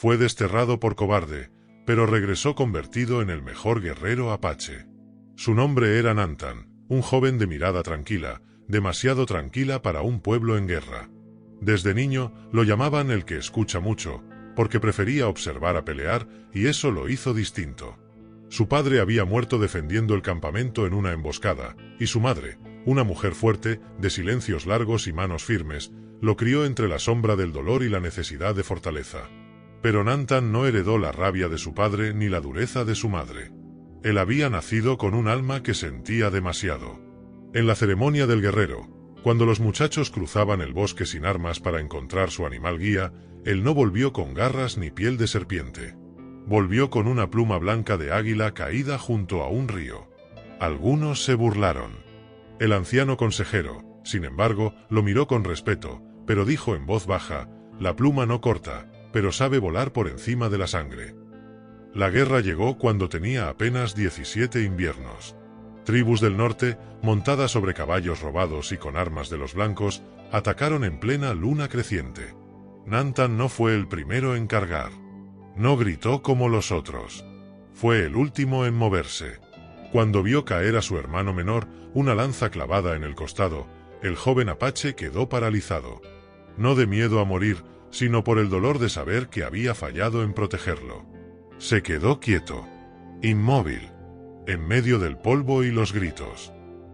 Fue desterrado por cobarde, pero regresó convertido en el mejor guerrero apache. Su nombre era Nantan, un joven de mirada tranquila, demasiado tranquila para un pueblo en guerra. Desde niño lo llamaban el que escucha mucho, porque prefería observar a pelear, y eso lo hizo distinto. Su padre había muerto defendiendo el campamento en una emboscada, y su madre, una mujer fuerte, de silencios largos y manos firmes, lo crió entre la sombra del dolor y la necesidad de fortaleza. Pero Nantan no heredó la rabia de su padre ni la dureza de su madre. Él había nacido con un alma que sentía demasiado. En la ceremonia del guerrero, cuando los muchachos cruzaban el bosque sin armas para encontrar su animal guía, él no volvió con garras ni piel de serpiente. Volvió con una pluma blanca de águila caída junto a un río. Algunos se burlaron. El anciano consejero, sin embargo, lo miró con respeto, pero dijo en voz baja: «La pluma no corta, pero sabe volar por encima de la sangre». La guerra llegó cuando tenía apenas 17 inviernos. Tribus del norte, montadas sobre caballos robados y con armas de los blancos, atacaron en plena luna creciente. Nantan no fue el primero en cargar. No gritó como los otros. Fue el último en moverse. Cuando vio caer a su hermano menor, una lanza clavada en el costado, el joven apache quedó paralizado. No de miedo a morir, sino por el dolor de saber que había fallado en protegerlo. Se quedó quieto, inmóvil, en medio del polvo y los gritos.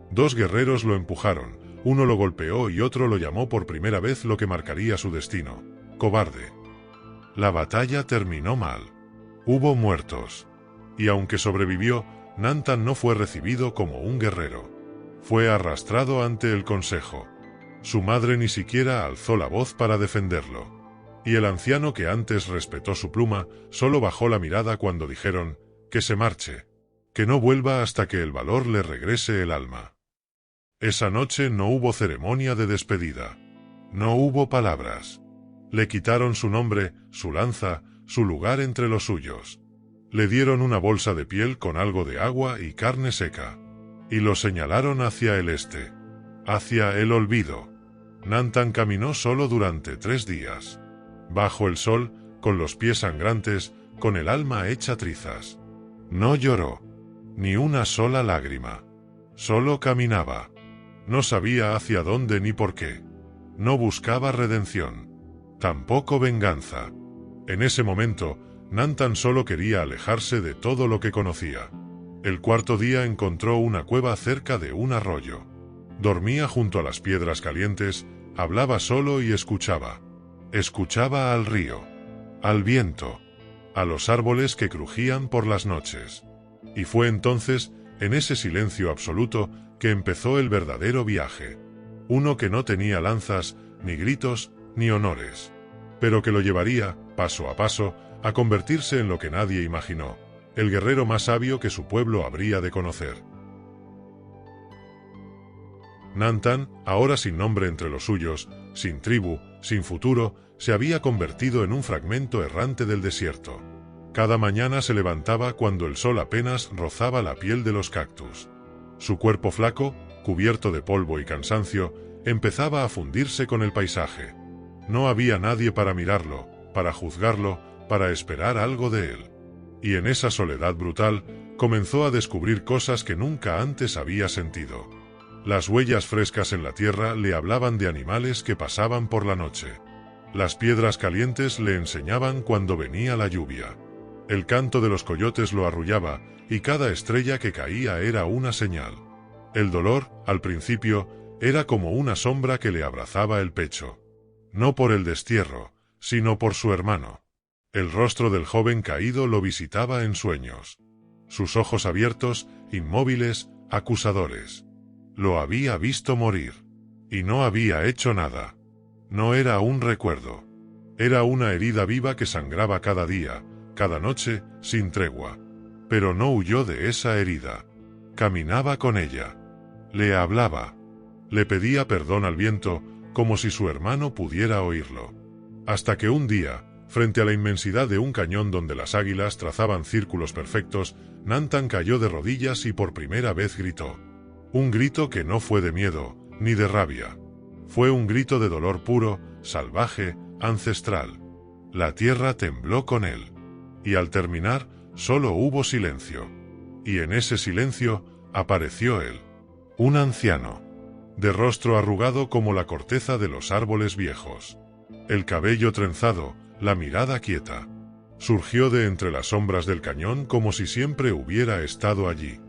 Dos guerreros lo empujaron, uno lo golpeó y otro lo llamó por primera vez lo que marcaría su destino: cobarde. La batalla terminó mal. Hubo muertos. Y aunque sobrevivió, Nantan no fue recibido como un guerrero. Fue arrastrado ante el consejo. Su madre ni siquiera alzó la voz para defenderlo. Y el anciano, que antes respetó su pluma, solo bajó la mirada cuando dijeron: «Que se marche. Que no vuelva hasta que el valor le regrese el alma». Esa noche no hubo ceremonia de despedida. No hubo palabras. Le quitaron su nombre, su lanza, su lugar entre los suyos. Le dieron una bolsa de piel con algo de agua y carne seca. Y lo señalaron hacia el este. Hacia el olvido. Nantan caminó solo durante 3 días. Bajo el sol, con los pies sangrantes, con el alma hecha trizas. No lloró. Ni una sola lágrima. Solo caminaba. No sabía hacia dónde ni por qué. No buscaba redención. Tampoco venganza. En ese momento, Nantan solo quería alejarse de todo lo que conocía. El 4.º día encontró una cueva cerca de un arroyo. Dormía junto a las piedras calientes, hablaba solo y escuchaba. Escuchaba al río, al viento, a los árboles que crujían por las noches. Y fue entonces, en ese silencio absoluto, que empezó el verdadero viaje. Uno que no tenía lanzas, ni gritos, ni honores. Pero que lo llevaría, paso a paso, a convertirse en lo que nadie imaginó: el guerrero más sabio que su pueblo habría de conocer. Nantan, ahora sin nombre entre los suyos, sin tribu, sin futuro, se había convertido en un fragmento errante del desierto. Cada mañana se levantaba cuando el sol apenas rozaba la piel de los cactus. Su cuerpo flaco, cubierto de polvo y cansancio, empezaba a fundirse con el paisaje. No había nadie para mirarlo, para juzgarlo, para esperar algo de él. Y en esa soledad brutal, comenzó a descubrir cosas que nunca antes había sentido. Las huellas frescas en la tierra le hablaban de animales que pasaban por la noche. Las piedras calientes le enseñaban cuando venía la lluvia. El canto de los coyotes lo arrullaba, y cada estrella que caía era una señal. El dolor, al principio, era como una sombra que le abrazaba el pecho. No por el destierro, sino por su hermano. El rostro del joven caído lo visitaba en sueños. Sus ojos abiertos, inmóviles, acusadores. Lo había visto morir. Y no había hecho nada. No era un recuerdo. Era una herida viva que sangraba cada día, cada noche, sin tregua. Pero no huyó de esa herida. Caminaba con ella. Le hablaba. Le pedía perdón al viento, como si su hermano pudiera oírlo. Hasta que un día, frente a la inmensidad de un cañón donde las águilas trazaban círculos perfectos, Nantan cayó de rodillas y por primera vez gritó. Un grito que no fue de miedo, ni de rabia. Fue un grito de dolor puro, salvaje, ancestral. La tierra tembló con él. Y al terminar, solo hubo silencio. Y en ese silencio, apareció él. Un anciano. De rostro arrugado como la corteza de los árboles viejos. El cabello trenzado, la mirada quieta. Surgió de entre las sombras del cañón como si siempre hubiera estado allí.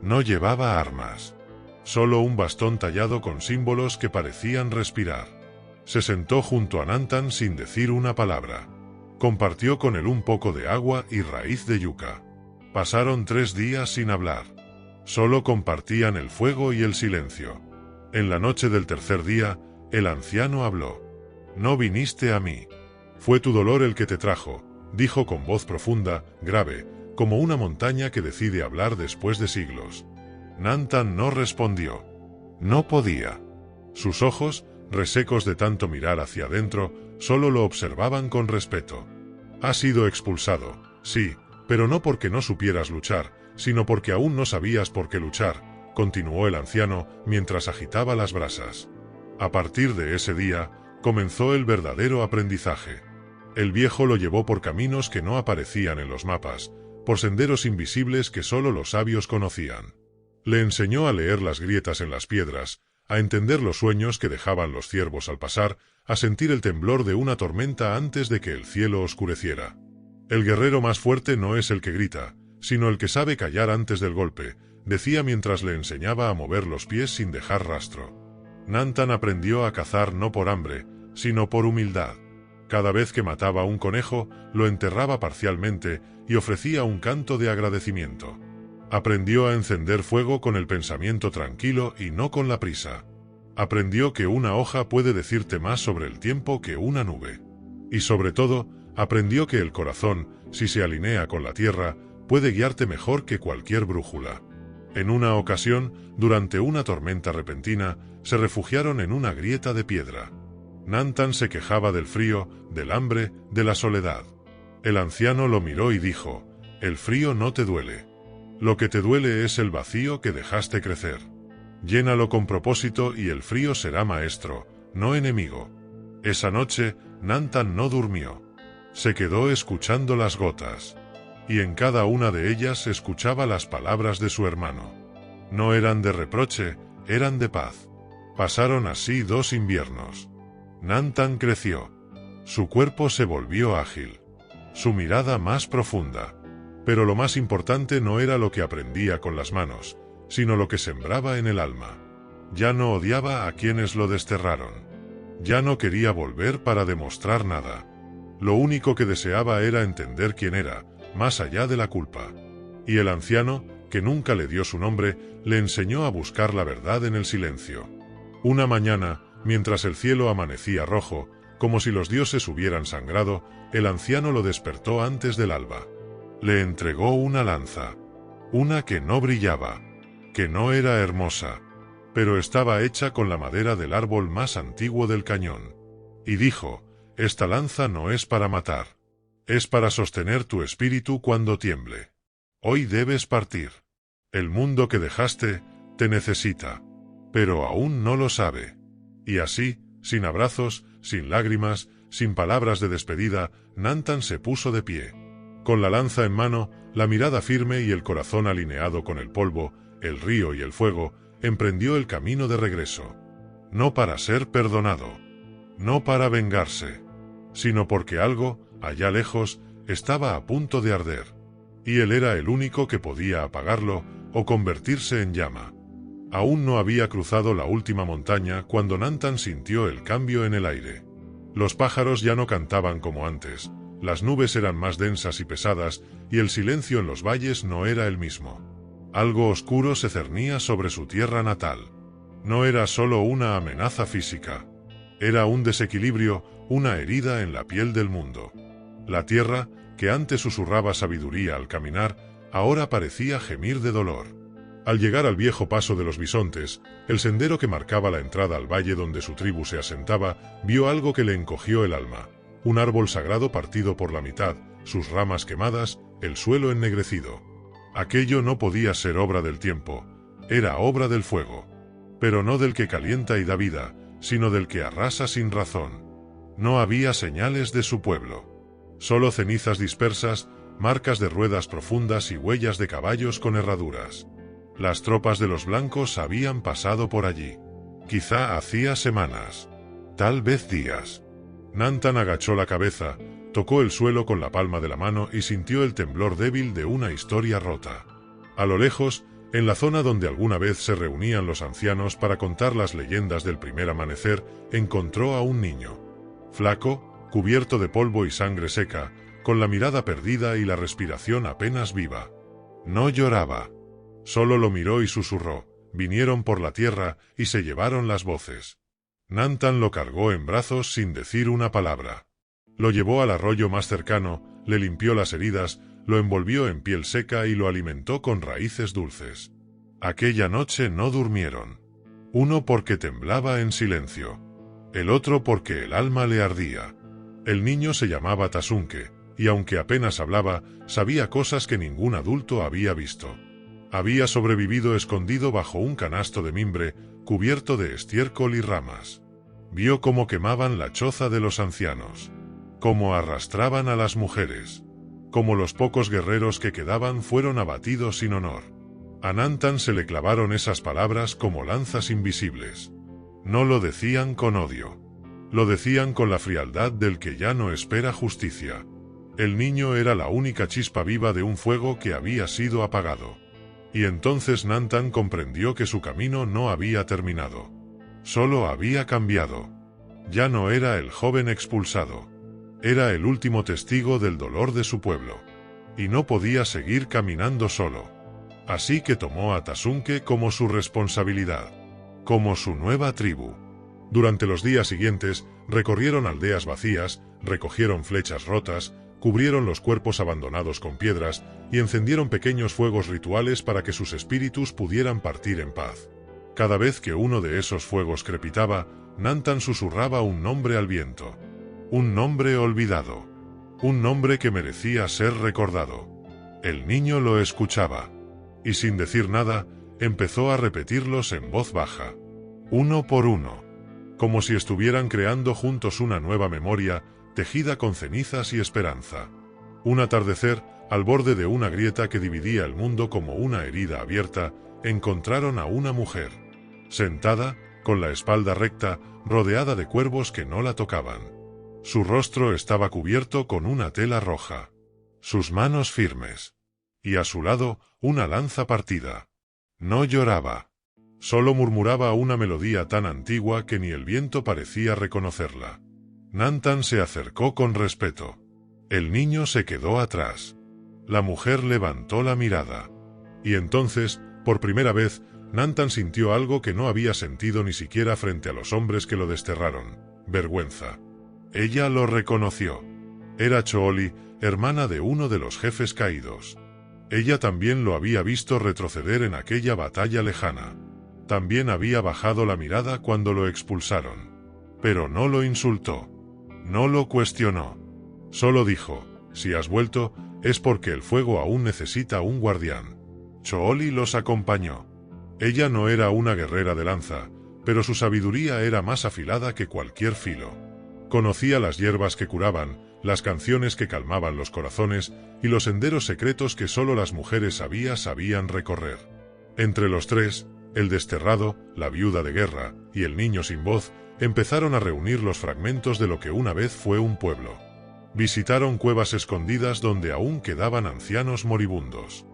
No llevaba armas. Solo un bastón tallado con símbolos que parecían respirar. Se sentó junto a Nantan sin decir una palabra. Compartió con él un poco de agua y raíz de yuca. Pasaron 3 días sin hablar. Solo compartían el fuego y el silencio. En la noche del tercer día, el anciano habló. No viniste a mí. Fue tu dolor el que te trajo, dijo con voz profunda, grave, como una montaña que decide hablar después de siglos. Nantan no respondió. No podía. Sus ojos, resecos de tanto mirar hacia adentro, solo lo observaban con respeto. Has sido expulsado, sí, pero no porque no supieras luchar, sino porque aún no sabías por qué luchar, continuó el anciano mientras agitaba las brasas. A partir de ese día, comenzó el verdadero aprendizaje. El viejo lo llevó por caminos que no aparecían en los mapas, por senderos invisibles que solo los sabios conocían. Le enseñó a leer las grietas en las piedras, a entender los sueños que dejaban los ciervos al pasar, a sentir el temblor de una tormenta antes de que el cielo oscureciera. El guerrero más fuerte no es el que grita, sino el que sabe callar antes del golpe, decía mientras le enseñaba a mover los pies sin dejar rastro. Nantan aprendió a cazar no por hambre, sino por humildad. Cada vez que mataba un conejo, lo enterraba parcialmente y ofrecía un canto de agradecimiento. Aprendió a encender fuego con el pensamiento tranquilo y no con la prisa. Aprendió que una hoja puede decirte más sobre el tiempo que una nube. Y sobre todo, aprendió que el corazón, si se alinea con la tierra, puede guiarte mejor que cualquier brújula. En una ocasión, durante una tormenta repentina, se refugiaron en una grieta de piedra. Nantan se quejaba del frío, del hambre, de la soledad. El anciano lo miró y dijo, «El frío no te duele. Lo que te duele es el vacío que dejaste crecer. Llénalo con propósito y el frío será maestro, no enemigo». Esa noche, Nantan no durmió. Se quedó escuchando las gotas. Y en cada una de ellas escuchaba las palabras de su hermano. No eran de reproche, eran de paz. Pasaron así 2 inviernos. Nantan creció. Su cuerpo se volvió ágil. Su mirada más profunda. Pero lo más importante no era lo que aprendía con las manos, sino lo que sembraba en el alma. Ya no odiaba a quienes lo desterraron. Ya no quería volver para demostrar nada. Lo único que deseaba era entender quién era, más allá de la culpa. Y el anciano, que nunca le dio su nombre, le enseñó a buscar la verdad en el silencio. Una mañana, mientras el cielo amanecía rojo, como si los dioses hubieran sangrado, el anciano lo despertó antes del alba. Le entregó una lanza. Una que no brillaba, que no era hermosa, pero estaba hecha con la madera del árbol más antiguo del cañón. Y dijo, «Esta lanza no es para matar. Es para sostener tu espíritu cuando tiemble. Hoy debes partir. El mundo que dejaste te necesita, pero aún no lo sabe». Y así, sin abrazos, sin lágrimas, sin palabras de despedida, Nantan se puso de pie. Con la lanza en mano, la mirada firme y el corazón alineado con el polvo, el río y el fuego, emprendió el camino de regreso. No para ser perdonado, no para vengarse, sino porque algo, allá lejos, estaba a punto de arder. Y él era el único que podía apagarlo o convertirse en llama. Aún no había cruzado la última montaña cuando Nantan sintió el cambio en el aire. Los pájaros ya no cantaban como antes, las nubes eran más densas y pesadas, y el silencio en los valles no era el mismo. Algo oscuro se cernía sobre su tierra natal. No era solo una amenaza física. Era un desequilibrio, una herida en la piel del mundo. La tierra, que antes susurraba sabiduría al caminar, ahora parecía gemir de dolor. Al llegar al viejo paso de los bisontes, el sendero que marcaba la entrada al valle donde su tribu se asentaba, vio algo que le encogió el alma. Un árbol sagrado partido por la mitad, sus ramas quemadas, el suelo ennegrecido. Aquello no podía ser obra del tiempo, era obra del fuego. Pero no del que calienta y da vida, sino del que arrasa sin razón. No había señales de su pueblo. Solo cenizas dispersas, marcas de ruedas profundas y huellas de caballos con herraduras. Las tropas de los blancos habían pasado por allí. Quizá hacía semanas. Tal vez días. Nantan agachó la cabeza, tocó el suelo con la palma de la mano y sintió el temblor débil de una historia rota. A lo lejos, en la zona donde alguna vez se reunían los ancianos para contar las leyendas del primer amanecer, encontró a un niño. Flaco, cubierto de polvo y sangre seca, con la mirada perdida y la respiración apenas viva. No lloraba. Solo lo miró y susurró: «Vinieron por la tierra y se llevaron las voces». Nantan lo cargó en brazos sin decir una palabra. Lo llevó al arroyo más cercano, le limpió las heridas, lo envolvió en piel seca y lo alimentó con raíces dulces. Aquella noche no durmieron. Uno porque temblaba en silencio. El otro porque el alma le ardía. El niño se llamaba Tasunke, y aunque apenas hablaba, sabía cosas que ningún adulto había visto. Había sobrevivido escondido bajo un canasto de mimbre, cubierto de estiércol y ramas. Vio cómo quemaban la choza de los ancianos, cómo arrastraban a las mujeres, cómo los pocos guerreros que quedaban fueron abatidos sin honor. A Nantan se le clavaron esas palabras como lanzas invisibles. No lo decían con odio. Lo decían con la frialdad del que ya no espera justicia. El niño era la única chispa viva de un fuego que había sido apagado. Y entonces Nantan comprendió que su camino no había terminado. Solo había cambiado. Ya no era el joven expulsado. Era el último testigo del dolor de su pueblo. Y no podía seguir caminando solo. Así que tomó a Tasunke como su responsabilidad. Como su nueva tribu. Durante los días siguientes, recorrieron aldeas vacías, recogieron flechas rotas, cubrieron los cuerpos abandonados con piedras y encendieron pequeños fuegos rituales para que sus espíritus pudieran partir en paz. Cada vez que uno de esos fuegos crepitaba, Nantan susurraba un nombre al viento. Un nombre olvidado. Un nombre que merecía ser recordado. El niño lo escuchaba. Y sin decir nada, empezó a repetirlos en voz baja. Uno por uno. Como si estuvieran creando juntos una nueva memoria, tejida con cenizas y esperanza. Un atardecer, al borde de una grieta que dividía el mundo como una herida abierta, encontraron a una mujer. Sentada, con la espalda recta, rodeada de cuervos que no la tocaban. Su rostro estaba cubierto con una tela roja. Sus manos firmes. Y a su lado, una lanza partida. No lloraba. Solo murmuraba una melodía tan antigua que ni el viento parecía reconocerla. Nantan se acercó con respeto. El niño se quedó atrás. La mujer levantó la mirada. Y entonces, por primera vez, Nantan sintió algo que no había sentido ni siquiera frente a los hombres que lo desterraron: vergüenza. Ella lo reconoció. Era Chooli, hermana de uno de los jefes caídos. Ella también lo había visto retroceder en aquella batalla lejana. También había bajado la mirada cuando lo expulsaron. Pero no lo insultó. No lo cuestionó. Solo dijo: si has vuelto, es porque el fuego aún necesita un guardián. Chooli los acompañó. Ella no era una guerrera de lanza, pero su sabiduría era más afilada que cualquier filo. Conocía las hierbas que curaban, las canciones que calmaban los corazones y los senderos secretos que solo las mujeres sabían recorrer. Entre los tres, el desterrado, la viuda de guerra y el niño sin voz, empezaron a reunir los fragmentos de lo que una vez fue un pueblo. Visitaron cuevas escondidas donde aún quedaban ancianos moribundos.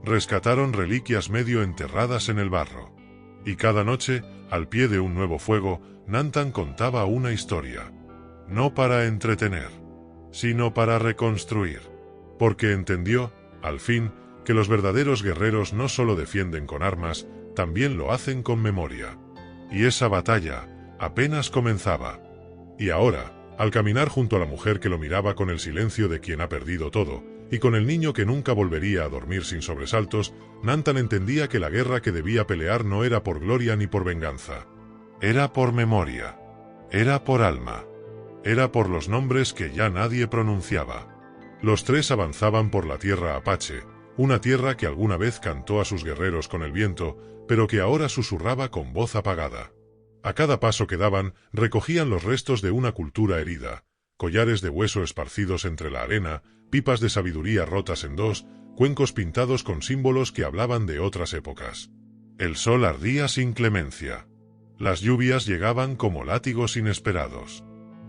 Rescataron reliquias medio enterradas en el barro. Y cada noche, al pie de un nuevo fuego, Nantan contaba una historia. No para entretener, sino para reconstruir. Porque entendió, al fin, que los verdaderos guerreros no solo defienden con armas, también lo hacen con memoria. Y esa batalla apenas comenzaba. Y ahora, al caminar junto a la mujer que lo miraba con el silencio de quien ha perdido todo, y con el niño que nunca volvería a dormir sin sobresaltos, Nantan entendía que la guerra que debía pelear no era por gloria ni por venganza. Era por memoria. Era por alma. Era por los nombres que ya nadie pronunciaba. Los tres avanzaban por la tierra apache, una tierra que alguna vez cantó a sus guerreros con el viento, pero que ahora susurraba con voz apagada. A cada paso que daban, recogían los restos de una cultura herida, collares de hueso esparcidos entre la arena, pipas de sabiduría rotas en dos, cuencos pintados con símbolos que hablaban de otras épocas. El sol ardía sin clemencia. Las lluvias llegaban como látigos inesperados.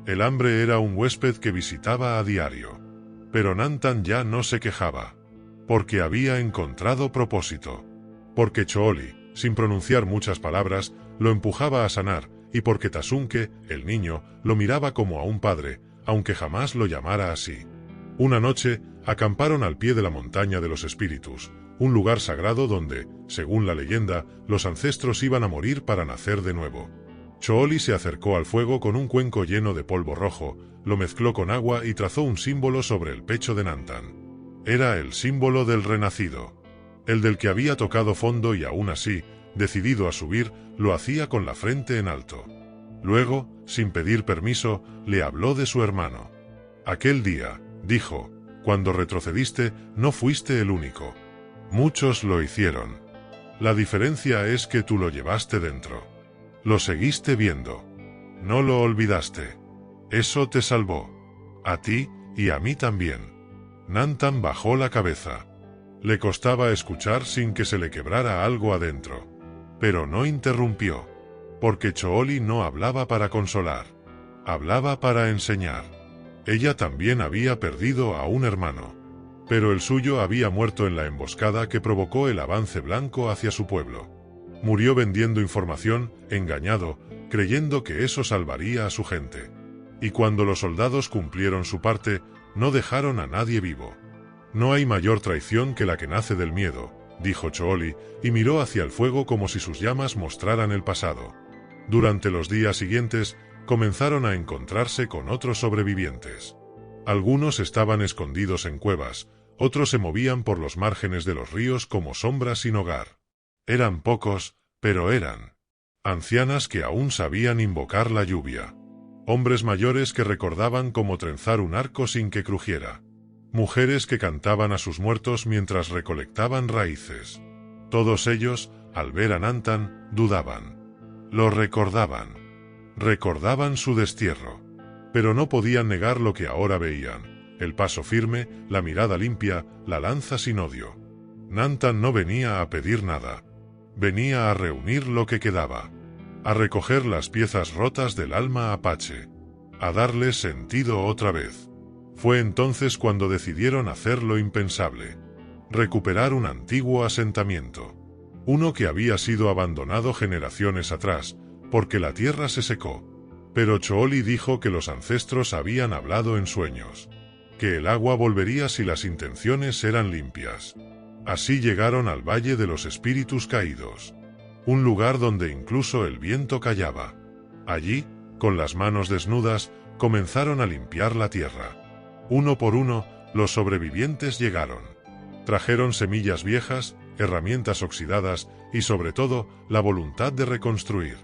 El hambre era un huésped que visitaba a diario. Pero Nantan ya no se quejaba. Porque había encontrado propósito. Porque Chooli, sin pronunciar muchas palabras, lo empujaba a sanar, y porque Tasunke, el niño, lo miraba como a un padre, aunque jamás lo llamara así. Una noche, acamparon al pie de la montaña de los espíritus, un lugar sagrado donde, según la leyenda, los ancestros iban a morir para nacer de nuevo. Chooli se acercó al fuego con un cuenco lleno de polvo rojo, lo mezcló con agua y trazó un símbolo sobre el pecho de Nantan. Era el símbolo del renacido. El del que había tocado fondo y aún así, decidido a subir, lo hacía con la frente en alto. Luego, sin pedir permiso, le habló de su hermano. Aquel día, dijo, cuando retrocediste, no fuiste el único. Muchos lo hicieron. La diferencia es que tú lo llevaste dentro. Lo seguiste viendo. No lo olvidaste. Eso te salvó. A ti, y a mí también. Nantan bajó la cabeza. Le costaba escuchar sin que se le quebrara algo adentro. Pero no interrumpió. Porque Chooli no hablaba para consolar. Hablaba para enseñar. Ella también había perdido a un hermano. Pero el suyo había muerto en la emboscada que provocó el avance blanco hacia su pueblo. Murió vendiendo información, engañado, creyendo que eso salvaría a su gente. Y cuando los soldados cumplieron su parte, no dejaron a nadie vivo. No hay mayor traición que la que nace del miedo, dijo Chooli, y miró hacia el fuego como si sus llamas mostraran el pasado. Durante los días siguientes, comenzaron a encontrarse con otros sobrevivientes. Algunos estaban escondidos en cuevas, otros se movían por los márgenes de los ríos como sombras sin hogar. Eran pocos, pero eran. Ancianas que aún sabían invocar la lluvia. Hombres mayores que recordaban cómo trenzar un arco sin que crujiera. Mujeres que cantaban a sus muertos mientras recolectaban raíces. Todos ellos, al ver a Nantan, dudaban. Lo recordaban. Recordaban su destierro. Pero no podían negar lo que ahora veían. El paso firme, la mirada limpia, la lanza sin odio. Nantan no venía a pedir nada. Venía a reunir lo que quedaba. A recoger las piezas rotas del alma apache. A darle sentido otra vez. Fue entonces cuando decidieron hacer lo impensable. Recuperar un antiguo asentamiento. Uno que había sido abandonado generaciones atrás, porque la tierra se secó. Pero Chooli dijo que los ancestros habían hablado en sueños. Que el agua volvería si las intenciones eran limpias. Así llegaron al Valle de los Espíritus Caídos. Un lugar donde incluso el viento callaba. Allí, con las manos desnudas, comenzaron a limpiar la tierra. Uno por uno, los sobrevivientes llegaron. Trajeron semillas viejas, herramientas oxidadas y sobre todo, la voluntad de reconstruir.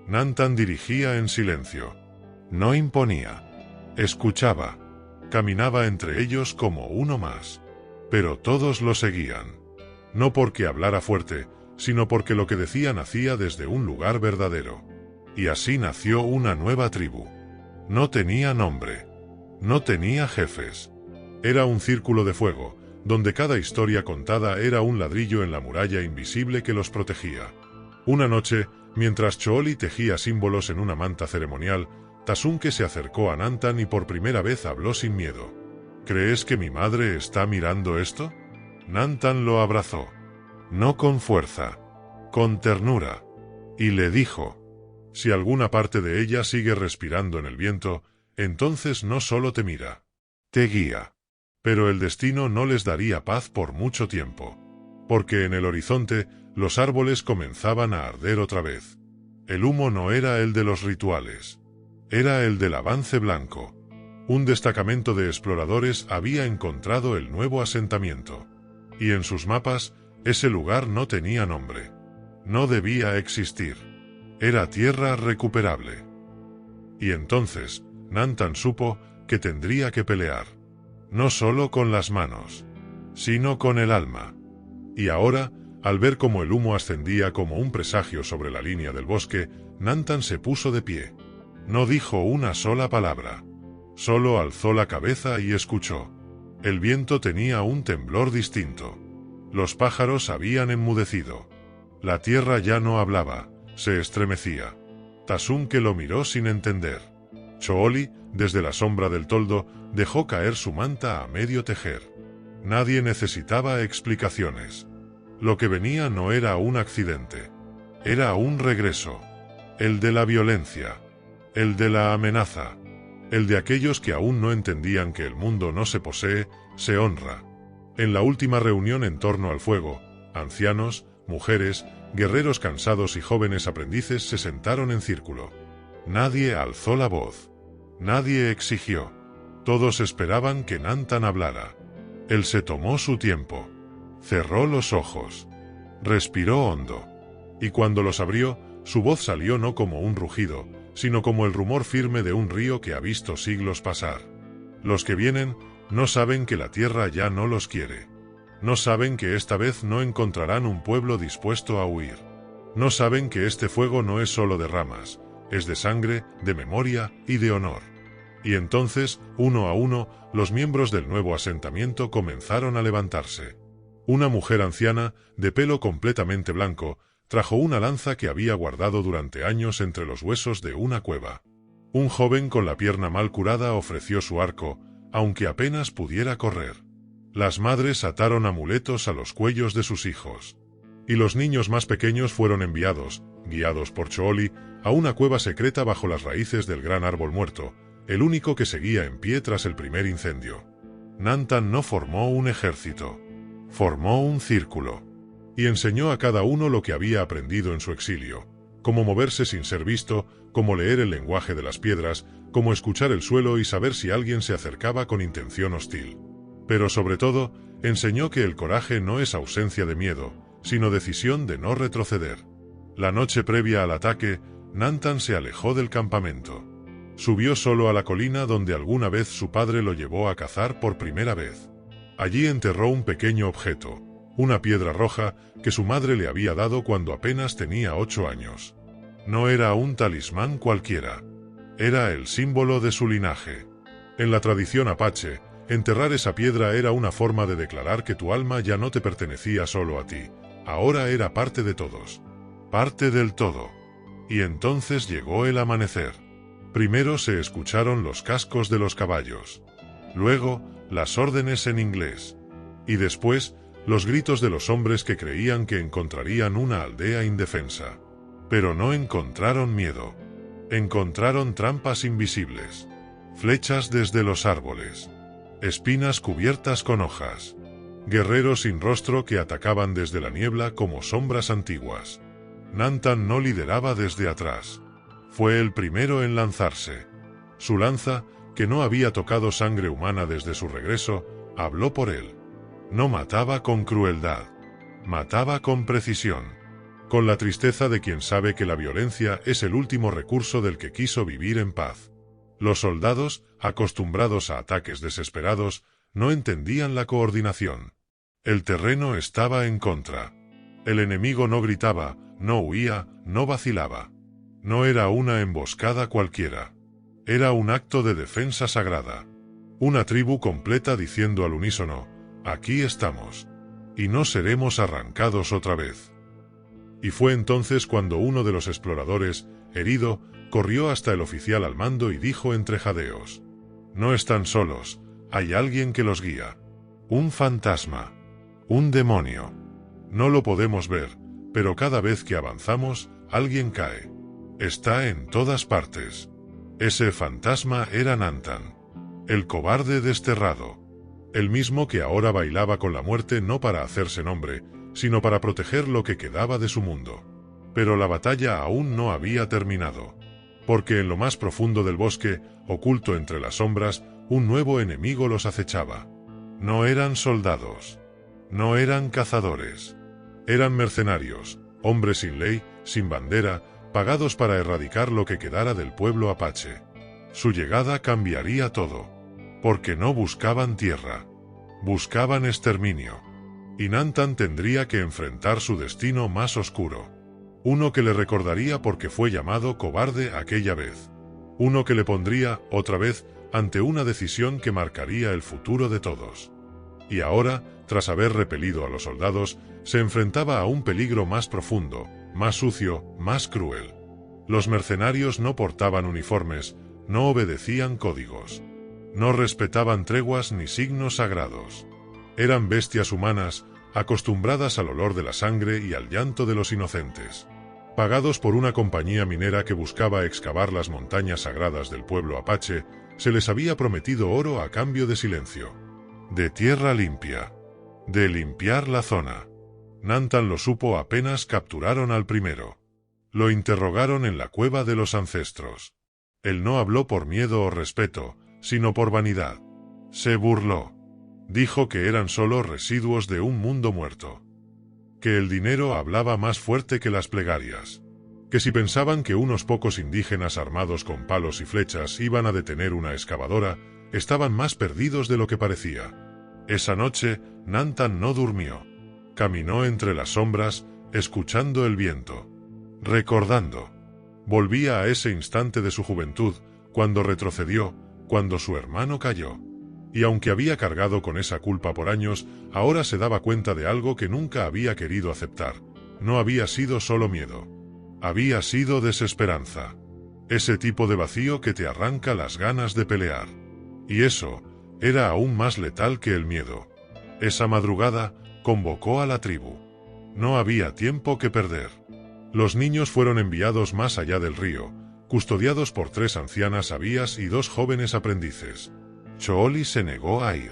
Nantan dirigía en silencio. No imponía. Escuchaba. Caminaba entre ellos como uno más. Pero todos lo seguían. No porque hablara fuerte, sino porque lo que decía nacía desde un lugar verdadero. Y así nació una nueva tribu. No tenía nombre. No tenía jefes. Era un círculo de fuego, donde cada historia contada era un ladrillo en la muralla invisible que los protegía. Una noche, mientras Chooli tejía símbolos en una manta ceremonial, Tasunke se acercó a Nantan y por primera vez habló sin miedo. ¿Crees que mi madre está mirando esto? Nantan lo abrazó. No con fuerza, con ternura. Y le dijo, si alguna parte de ella sigue respirando en el viento, entonces no solo te mira, te guía. Pero el destino no les daría paz por mucho tiempo. Porque en el horizonte, los árboles comenzaban a arder otra vez. El humo no era el de los rituales. Era el del avance blanco. Un destacamento de exploradores había encontrado el nuevo asentamiento. Y en sus mapas, ese lugar no tenía nombre. No debía existir. Era tierra recuperable. Y entonces, Nantan supo que tendría que pelear. No solo con las manos, sino con el alma. Y ahora, al ver cómo el humo ascendía como un presagio sobre la línea del bosque, Nantan se puso de pie. No dijo una sola palabra. Solo alzó la cabeza y escuchó. El viento tenía un temblor distinto. Los pájaros habían enmudecido. La tierra ya no hablaba, se estremecía. Tasunke lo miró sin entender. Chooli, desde la sombra del toldo, dejó caer su manta a medio tejer. Nadie necesitaba explicaciones. Lo que venía no era un accidente. Era un regreso. El de la violencia. El de la amenaza. El de aquellos que aún no entendían que el mundo no se posee, se honra. En la última reunión en torno al fuego, ancianos, mujeres, guerreros cansados y jóvenes aprendices se sentaron en círculo. Nadie alzó la voz. Nadie exigió. Todos esperaban que Nantan hablara. Él se tomó su tiempo. Cerró los ojos. Respiró hondo. Y cuando los abrió, su voz salió no como un rugido, sino como el rumor firme de un río que ha visto siglos pasar. Los que vienen no saben que la tierra ya no los quiere. No saben que esta vez no encontrarán un pueblo dispuesto a huir. No saben que este fuego no es solo de ramas, es de sangre, de memoria y de honor. Y entonces, uno a uno, los miembros del nuevo asentamiento comenzaron a levantarse. Una mujer anciana, de pelo completamente blanco, trajo una lanza que había guardado durante años entre los huesos de una cueva. Un joven con la pierna mal curada ofreció su arco, aunque apenas pudiera correr. Las madres ataron amuletos a los cuellos de sus hijos. Y los niños más pequeños fueron enviados, guiados por Chooli, a una cueva secreta bajo las raíces del gran árbol muerto, el único que seguía en pie tras el primer incendio. Nantan no formó un ejército. Formó un círculo. Y enseñó a cada uno lo que había aprendido en su exilio, cómo moverse sin ser visto, cómo leer el lenguaje de las piedras, cómo escuchar el suelo y saber si alguien se acercaba con intención hostil. Pero sobre todo, enseñó que el coraje no es ausencia de miedo, sino decisión de no retroceder. La noche previa al ataque, Nantan se alejó del campamento. Subió solo a la colina donde alguna vez su padre lo llevó a cazar por primera vez. Allí enterró un pequeño objeto, una piedra roja que su madre le había dado cuando apenas tenía 8 años. No era un talismán cualquiera. Era el símbolo de su linaje. En la tradición apache, enterrar esa piedra era una forma de declarar que tu alma ya no te pertenecía solo a ti, ahora era parte de todos. Parte del todo. Y entonces llegó el amanecer. Primero se escucharon los cascos de los caballos. Luego, las órdenes en inglés. Y después, los gritos de los hombres que creían que encontrarían una aldea indefensa. Pero no encontraron miedo. Encontraron trampas invisibles. Flechas desde los árboles. Espinas cubiertas con hojas. Guerreros sin rostro que atacaban desde la niebla como sombras antiguas. Nantan no lideraba desde atrás. Fue el primero en lanzarse. Su lanza, que no había tocado sangre humana desde su regreso, habló por él. No mataba con crueldad. Mataba con precisión. Con la tristeza de quien sabe que la violencia es el último recurso del que quiso vivir en paz. Los soldados, acostumbrados a ataques desesperados, no entendían la coordinación. El terreno estaba en contra. El enemigo no gritaba, no huía, no vacilaba. No era una emboscada cualquiera. Era un acto de defensa sagrada. Una tribu completa diciendo al unísono, aquí estamos. Y no seremos arrancados otra vez. Y fue entonces cuando uno de los exploradores, herido, corrió hasta el oficial al mando y dijo entre jadeos. No están solos, hay alguien que los guía. Un fantasma. Un demonio. No lo podemos ver, pero cada vez que avanzamos, alguien cae. Está en todas partes. Ese fantasma era Nantan. El cobarde desterrado. El mismo que ahora bailaba con la muerte no para hacerse nombre, sino para proteger lo que quedaba de su mundo. Pero la batalla aún no había terminado. Porque en lo más profundo del bosque, oculto entre las sombras, un nuevo enemigo los acechaba. No eran soldados. No eran cazadores. Eran mercenarios, hombres sin ley, sin bandera, pagados para erradicar lo que quedara del pueblo apache. Su llegada cambiaría todo. Porque no buscaban tierra. Buscaban exterminio. Y Nantan tendría que enfrentar su destino más oscuro. Uno que le recordaría por qué fue llamado cobarde aquella vez. Uno que le pondría, otra vez, ante una decisión que marcaría el futuro de todos. Y ahora, tras haber repelido a los soldados, se enfrentaba a un peligro más profundo, más sucio, más cruel. Los mercenarios no portaban uniformes, no obedecían códigos. No respetaban treguas ni signos sagrados. Eran bestias humanas, acostumbradas al olor de la sangre y al llanto de los inocentes. Pagados por una compañía minera que buscaba excavar las montañas sagradas del pueblo apache, se les había prometido oro a cambio de silencio. De tierra limpia. De limpiar la zona. Nantan lo supo apenas capturaron al primero. Lo interrogaron en la cueva de los ancestros. Él no habló por miedo o respeto, sino por vanidad. Se burló. Dijo que eran solo residuos de un mundo muerto. Que el dinero hablaba más fuerte que las plegarias. Que si pensaban que unos pocos indígenas armados con palos y flechas iban a detener una excavadora, estaban más perdidos de lo que parecía. Esa noche, Nantan no durmió. Caminó entre las sombras, escuchando el viento. Recordando. Volvía a ese instante de su juventud, cuando retrocedió, cuando su hermano cayó. Y aunque había cargado con esa culpa por años, ahora se daba cuenta de algo que nunca había querido aceptar. No había sido solo miedo. Había sido desesperanza. Ese tipo de vacío que te arranca las ganas de pelear. Y eso era aún más letal que el miedo. Esa madrugada, convocó a la tribu. No había tiempo que perder. Los niños fueron enviados más allá del río, custodiados por 3 ancianas sabias y 2 jóvenes aprendices. Chooli se negó a ir.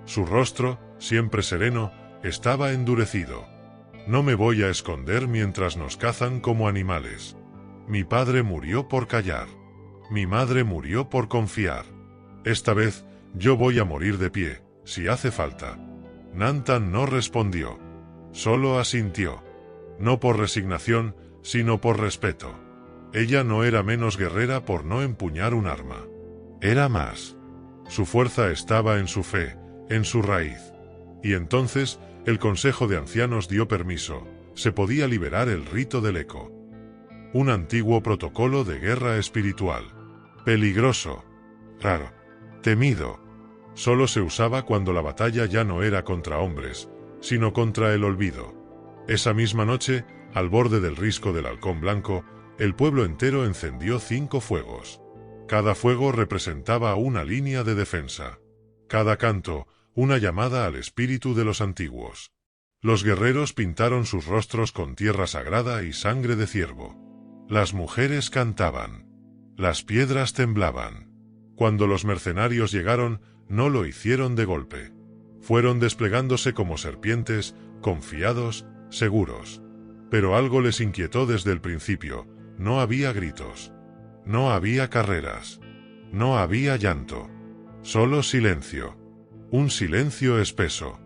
Su rostro, siempre sereno, estaba endurecido. No me voy a esconder mientras nos cazan como animales. Mi padre murió por callar. Mi madre murió por confiar. Esta vez, yo voy a morir de pie, si hace falta. Nantan no respondió. Solo asintió. No por resignación, sino por respeto. Ella no era menos guerrera por no empuñar un arma. Era más. Su fuerza estaba en su fe, en su raíz. Y entonces, el Consejo de Ancianos dio permiso. Se podía liberar el rito del eco. Un antiguo protocolo de guerra espiritual. Peligroso. Raro. Temido. Solo se usaba cuando la batalla ya no era contra hombres, sino contra el olvido. Esa misma noche, al borde del risco del Halcón Blanco, el pueblo entero encendió 5 fuegos. Cada fuego representaba una línea de defensa. Cada canto, una llamada al espíritu de los antiguos. Los guerreros pintaron sus rostros con tierra sagrada y sangre de ciervo. Las mujeres cantaban. Las piedras temblaban. Cuando los mercenarios llegaron, no lo hicieron de golpe. Fueron desplegándose como serpientes, confiados, seguros. Pero algo les inquietó desde el principio. No había gritos. No había carreras. No había llanto. Solo silencio. Un silencio espeso.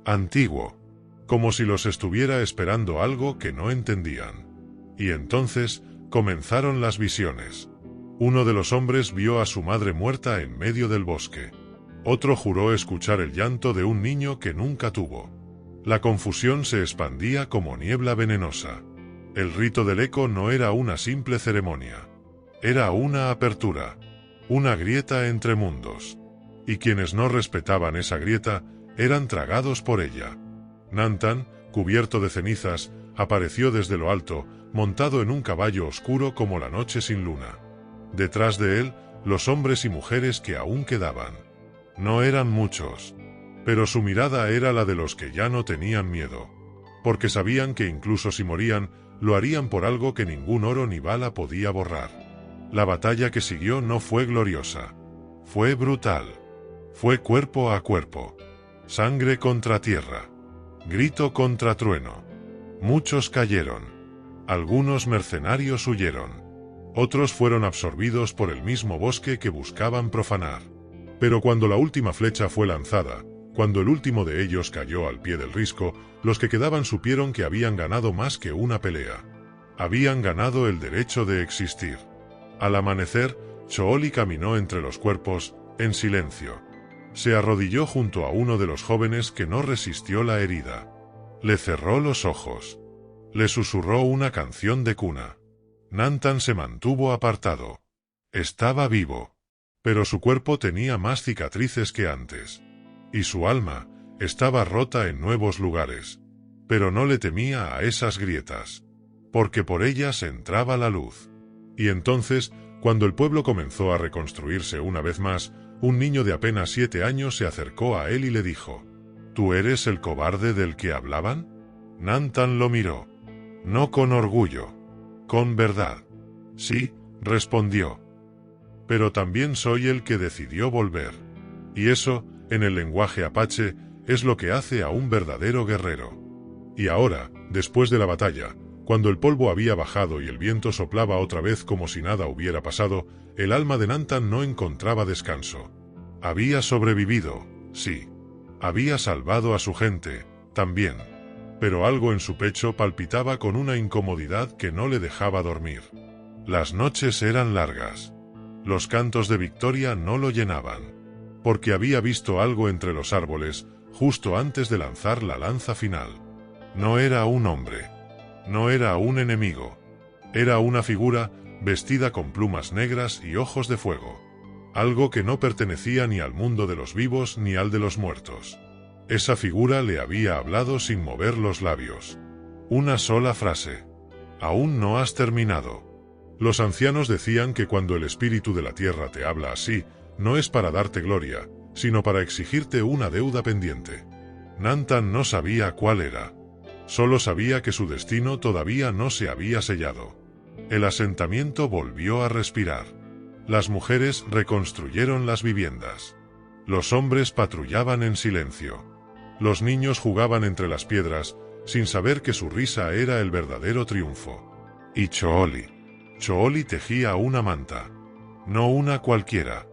Antiguo. Como si los estuviera esperando algo que no entendían. Y entonces, comenzaron las visiones. Uno de los hombres vio a su madre muerta en medio del bosque. Otro juró escuchar el llanto de un niño que nunca tuvo. La confusión se expandía como niebla venenosa. El rito del eco no era una simple ceremonia. Era una apertura. Una grieta entre mundos. Y quienes no respetaban esa grieta, eran tragados por ella. Nantan, cubierto de cenizas, apareció desde lo alto, montado en un caballo oscuro como la noche sin luna. Detrás de él, los hombres y mujeres que aún quedaban. No eran muchos. Pero su mirada era la de los que ya no tenían miedo. Porque sabían que incluso si morían, lo harían por algo que ningún oro ni bala podía borrar. La batalla que siguió no fue gloriosa. Fue brutal. Fue cuerpo a cuerpo. Sangre contra tierra. Grito contra trueno. Muchos cayeron. Algunos mercenarios huyeron. Otros fueron absorbidos por el mismo bosque que buscaban profanar. Pero cuando la última flecha fue lanzada, cuando el último de ellos cayó al pie del risco, los que quedaban supieron que habían ganado más que una pelea. Habían ganado el derecho de existir. Al amanecer, Chooli caminó entre los cuerpos, en silencio. Se arrodilló junto a uno de los jóvenes que no resistió la herida. Le cerró los ojos. Le susurró una canción de cuna. Nantan se mantuvo apartado. Estaba vivo. pero su cuerpo tenía más cicatrices que antes. Y su alma estaba rota en nuevos lugares. Pero no le temía a esas grietas, porque por ellas entraba la luz. Y entonces, cuando el pueblo comenzó a reconstruirse una vez más, un niño de apenas 7 años se acercó a él y le dijo: ¿Tú eres el cobarde del que hablaban? Nantan lo miró. No con orgullo, con verdad. Sí, respondió. Pero también soy el que decidió volver. Y eso, en el lenguaje apache, es lo que hace a un verdadero guerrero. Y ahora, después de la batalla, cuando el polvo había bajado y el viento soplaba otra vez como si nada hubiera pasado, el alma de Nantan no encontraba descanso. Había sobrevivido, sí. Había salvado a su gente, también. Pero algo en su pecho palpitaba con una incomodidad que no le dejaba dormir. Las noches eran largas. Los cantos de victoria no lo llenaban. Porque había visto algo entre los árboles, justo antes de lanzar la lanza final. No era un hombre. No era un enemigo. Era una figura, vestida con plumas negras y ojos de fuego. Algo que no pertenecía ni al mundo de los vivos ni al de los muertos. Esa figura le había hablado sin mover los labios. Una sola frase. Aún no has terminado. Los ancianos decían que cuando el espíritu de la tierra te habla así, no es para darte gloria, sino para exigirte una deuda pendiente. Nantan no sabía cuál era. Solo sabía que su destino todavía no se había sellado. El asentamiento volvió a respirar. Las mujeres reconstruyeron las viviendas. Los hombres patrullaban en silencio. Los niños jugaban entre las piedras, sin saber que su risa era el verdadero triunfo. Y Chooli tejía una manta. No una cualquiera.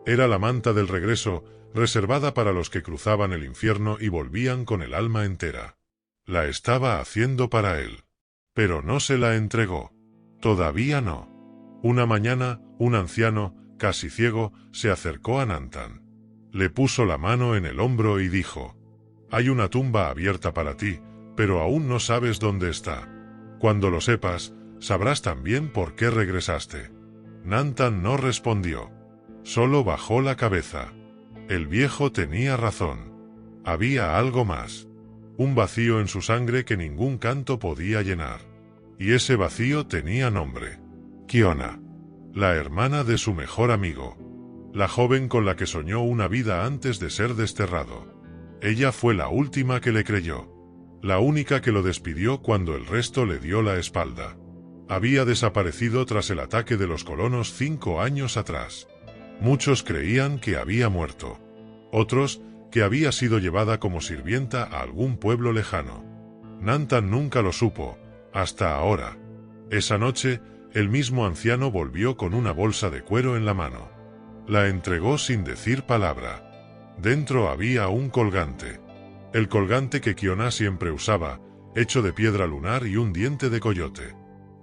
Era la manta del regreso, reservada para los que cruzaban el infierno y volvían con el alma entera. La estaba haciendo para él. Pero no se la entregó. Todavía no. Una mañana, un anciano, casi ciego, se acercó a Nantan. Le puso la mano en el hombro y dijo: «Hay una tumba abierta para ti, pero aún no sabes dónde está. Cuando lo sepas, sabrás también por qué regresaste». Nantan no respondió. Solo bajó la cabeza. El viejo tenía razón. Había algo más. Un vacío en su sangre que ningún canto podía llenar. Y ese vacío tenía nombre. Kiona. La hermana de su mejor amigo. La joven con la que soñó una vida antes de ser desterrado. Ella fue la última que le creyó. La única que lo despidió cuando el resto le dio la espalda. Había desaparecido tras el ataque de los colonos 5 años atrás. Muchos creían que había muerto. Otros, que había sido llevada como sirvienta a algún pueblo lejano. Nantan nunca lo supo, hasta ahora. Esa noche, el mismo anciano volvió con una bolsa de cuero en la mano. La entregó sin decir palabra. Dentro había un colgante. El colgante que Kiona siempre usaba, hecho de piedra lunar y un diente de coyote.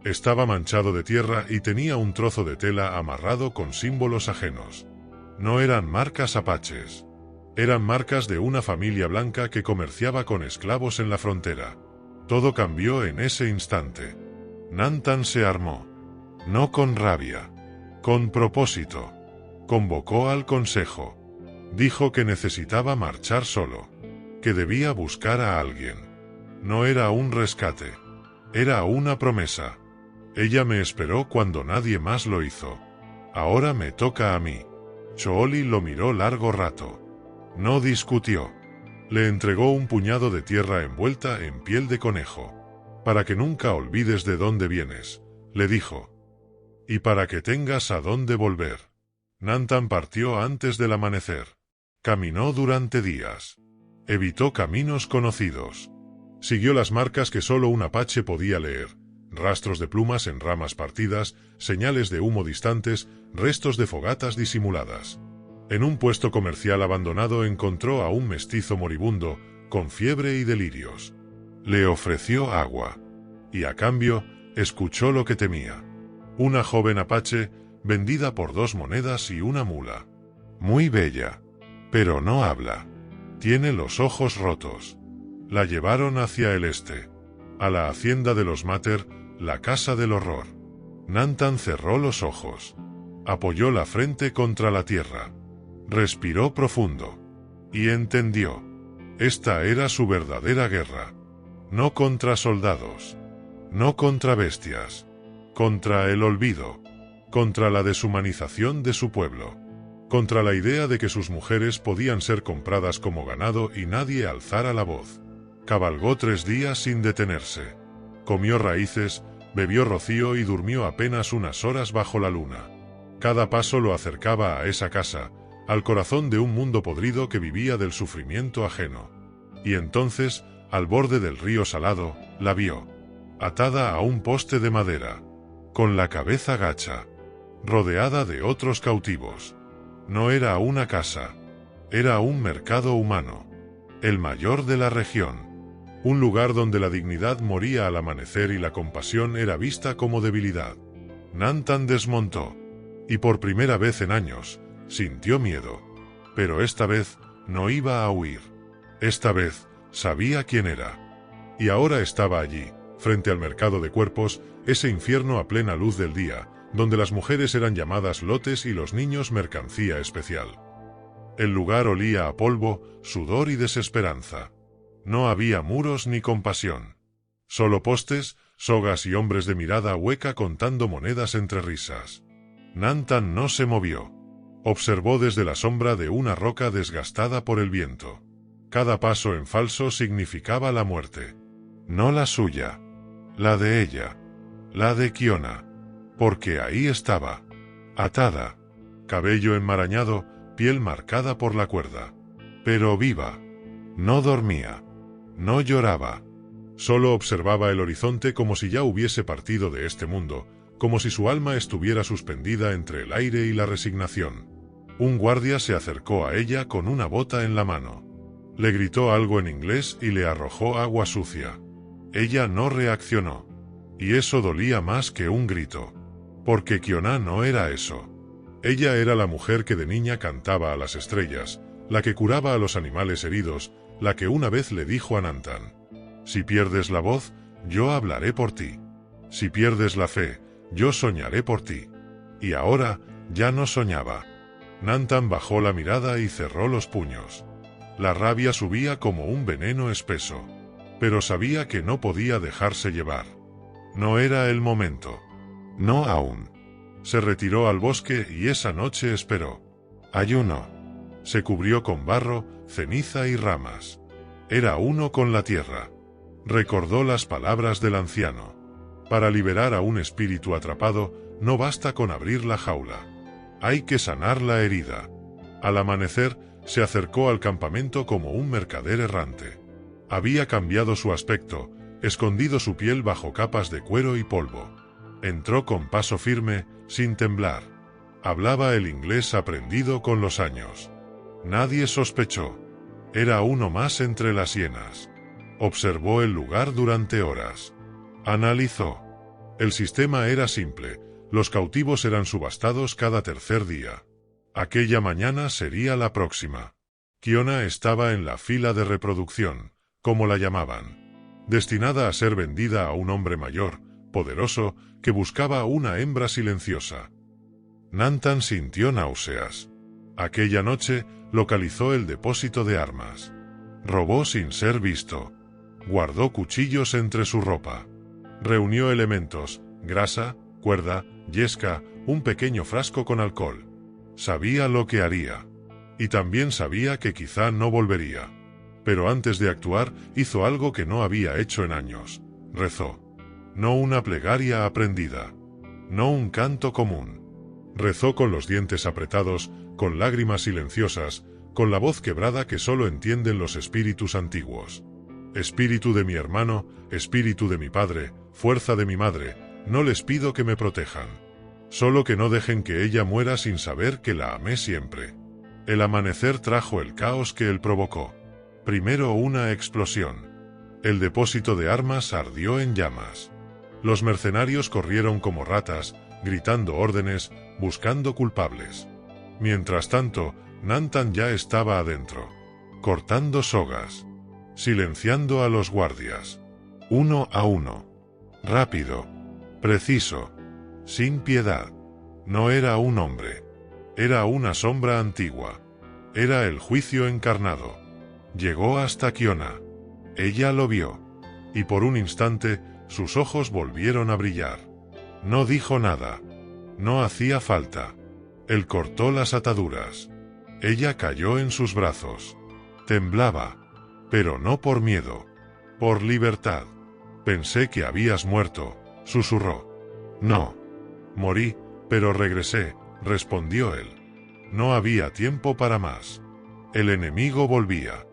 Estaba manchado de tierra y tenía un trozo de tela amarrado con símbolos ajenos. No eran marcas apaches. Eran marcas de una familia blanca que comerciaba con esclavos en la frontera. Todo cambió en ese instante. Nantan se armó. No con rabia. Con propósito. Convocó al consejo. Dijo que necesitaba marchar solo. Que debía buscar a alguien. No era un rescate. Era una promesa. Ella me esperó cuando nadie más lo hizo. Ahora me toca a mí. Chooli lo miró largo rato. No discutió. Le entregó un puñado de tierra envuelta en piel de conejo. Para que nunca olvides de dónde vienes, le dijo. Y para que tengas a dónde volver. Nantan partió antes del amanecer. Caminó durante días. Evitó caminos conocidos. Siguió las marcas que solo un apache podía leer. Rastros de plumas en ramas partidas, señales de humo distantes, restos de fogatas disimuladas. En un puesto comercial abandonado encontró a un mestizo moribundo, con fiebre y delirios. Le ofreció agua. Y a cambio, escuchó lo que temía. Una joven apache, vendida por 2 monedas y una mula. Muy bella. Pero no habla. Tiene los ojos rotos. La llevaron hacia el este. A la hacienda de los Mater, la casa del horror. Nantan cerró los ojos. Apoyó la frente contra la tierra. Respiró profundo. Y entendió. Esta era su verdadera guerra. No contra soldados. No contra bestias. Contra el olvido. Contra la deshumanización de su pueblo. Contra la idea de que sus mujeres podían ser compradas como ganado y nadie alzara la voz. Cabalgó 3 días sin detenerse. Comió raíces, bebió rocío y durmió apenas unas horas bajo la luna. Cada paso lo acercaba a esa casa, al corazón de un mundo podrido que vivía del sufrimiento ajeno. Y entonces, al borde del río salado, la vio, atada a un poste de madera, con la cabeza gacha, rodeada de otros cautivos. No era una casa, era un mercado humano, el mayor de la región. Un lugar donde la dignidad moría al amanecer y la compasión era vista como debilidad. Nantan desmontó, y por primera vez en años, sintió miedo. Pero esta vez no iba a huir. Esta vez sabía quién era. Y ahora estaba allí, frente al mercado de cuerpos, ese infierno a plena luz del día, donde las mujeres eran llamadas lotes y los niños mercancía especial. El lugar olía a polvo, sudor y desesperanza. No había muros ni compasión. Solo postes, sogas y hombres de mirada hueca contando monedas entre risas. Nantan no se movió. Observó desde la sombra de una roca desgastada por el viento. Cada paso en falso significaba la muerte. No la suya. La de ella. La de Kiona. Porque ahí estaba. Atada. Cabello enmarañado, piel marcada por la cuerda. Pero viva. No dormía. No lloraba. Solo observaba el horizonte como si ya hubiese partido de este mundo, como si su alma estuviera suspendida entre el aire y la resignación. Un guardia se acercó a ella con una bota en la mano. Le gritó algo en inglés y le arrojó agua sucia. Ella no reaccionó. Y eso dolía más que un grito. Porque Kiona no era eso. Ella era la mujer que de niña cantaba a las estrellas, la que curaba a los animales heridos, la que una vez le dijo a Nantan: si pierdes la voz, yo hablaré por ti. Si pierdes la fe, yo soñaré por ti. Y ahora, ya no soñaba. Nantan bajó la mirada y cerró los puños. La rabia subía como un veneno espeso. Pero sabía que no podía dejarse llevar. No era el momento. No aún. Se retiró al bosque y esa noche esperó. Ayunó. Se cubrió con barro, ceniza y ramas. Era uno con la tierra. Recordó las palabras del anciano. Para liberar a un espíritu atrapado, no basta con abrir la jaula. Hay que sanar la herida. Al amanecer, se acercó al campamento como un mercader errante. Había cambiado su aspecto, escondido su piel bajo capas de cuero y polvo. Entró con paso firme, sin temblar. Hablaba el inglés aprendido con los años. Nadie sospechó. Era uno más entre las hienas. Observó el lugar durante horas. Analizó. El sistema era simple. Los cautivos eran subastados cada tercer día. Aquella mañana sería la próxima. Kiona estaba en la fila de reproducción, como la llamaban, destinada a ser vendida a un hombre mayor, poderoso, que buscaba una hembra silenciosa. Nantan sintió náuseas. Aquella noche, localizó el depósito de armas. Robó sin ser visto. Guardó cuchillos entre su ropa. Reunió elementos, grasa, cuerda, yesca, un pequeño frasco con alcohol. Sabía lo que haría. Y también sabía que quizá no volvería. Pero antes de actuar, hizo algo que no había hecho en años. Rezó. No una plegaria aprendida. No un canto común. Rezó con los dientes apretados, con lágrimas silenciosas, con la voz quebrada que solo entienden los espíritus antiguos. Espíritu de mi hermano, espíritu de mi padre, fuerza de mi madre, no les pido que me protejan. Solo que no dejen que ella muera sin saber que la amé siempre. El amanecer trajo el caos que él provocó. Primero una explosión. El depósito de armas ardió en llamas. Los mercenarios corrieron como ratas, gritando órdenes, buscando culpables. Mientras tanto, Nantan ya estaba adentro, cortando sogas, silenciando a los guardias, uno a uno, rápido, preciso, sin piedad. No era un hombre. Era una sombra antigua. Era el juicio encarnado. Llegó hasta Kiona. Ella lo vio. Y por un instante, sus ojos volvieron a brillar. No dijo nada. No hacía falta. Él cortó las ataduras. Ella cayó en sus brazos. Temblaba. Pero no por miedo. Por libertad. Pensé que habías muerto, susurró. No. Morí, pero regresé, respondió él. No había tiempo para más. El enemigo volvía.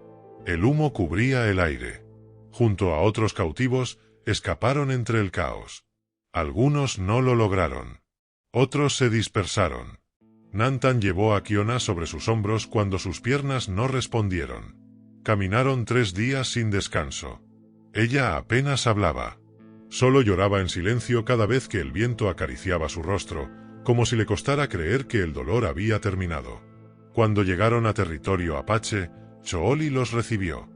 El humo cubría el aire. Junto a otros cautivos, escaparon entre el caos. Algunos no lo lograron. Otros se dispersaron. Nantan llevó a Kiona sobre sus hombros cuando sus piernas no respondieron. Caminaron 3 días sin descanso. Ella apenas hablaba. Solo lloraba en silencio cada vez que el viento acariciaba su rostro, como si le costara creer que el dolor había terminado. Cuando llegaron a territorio apache, Chooli los recibió.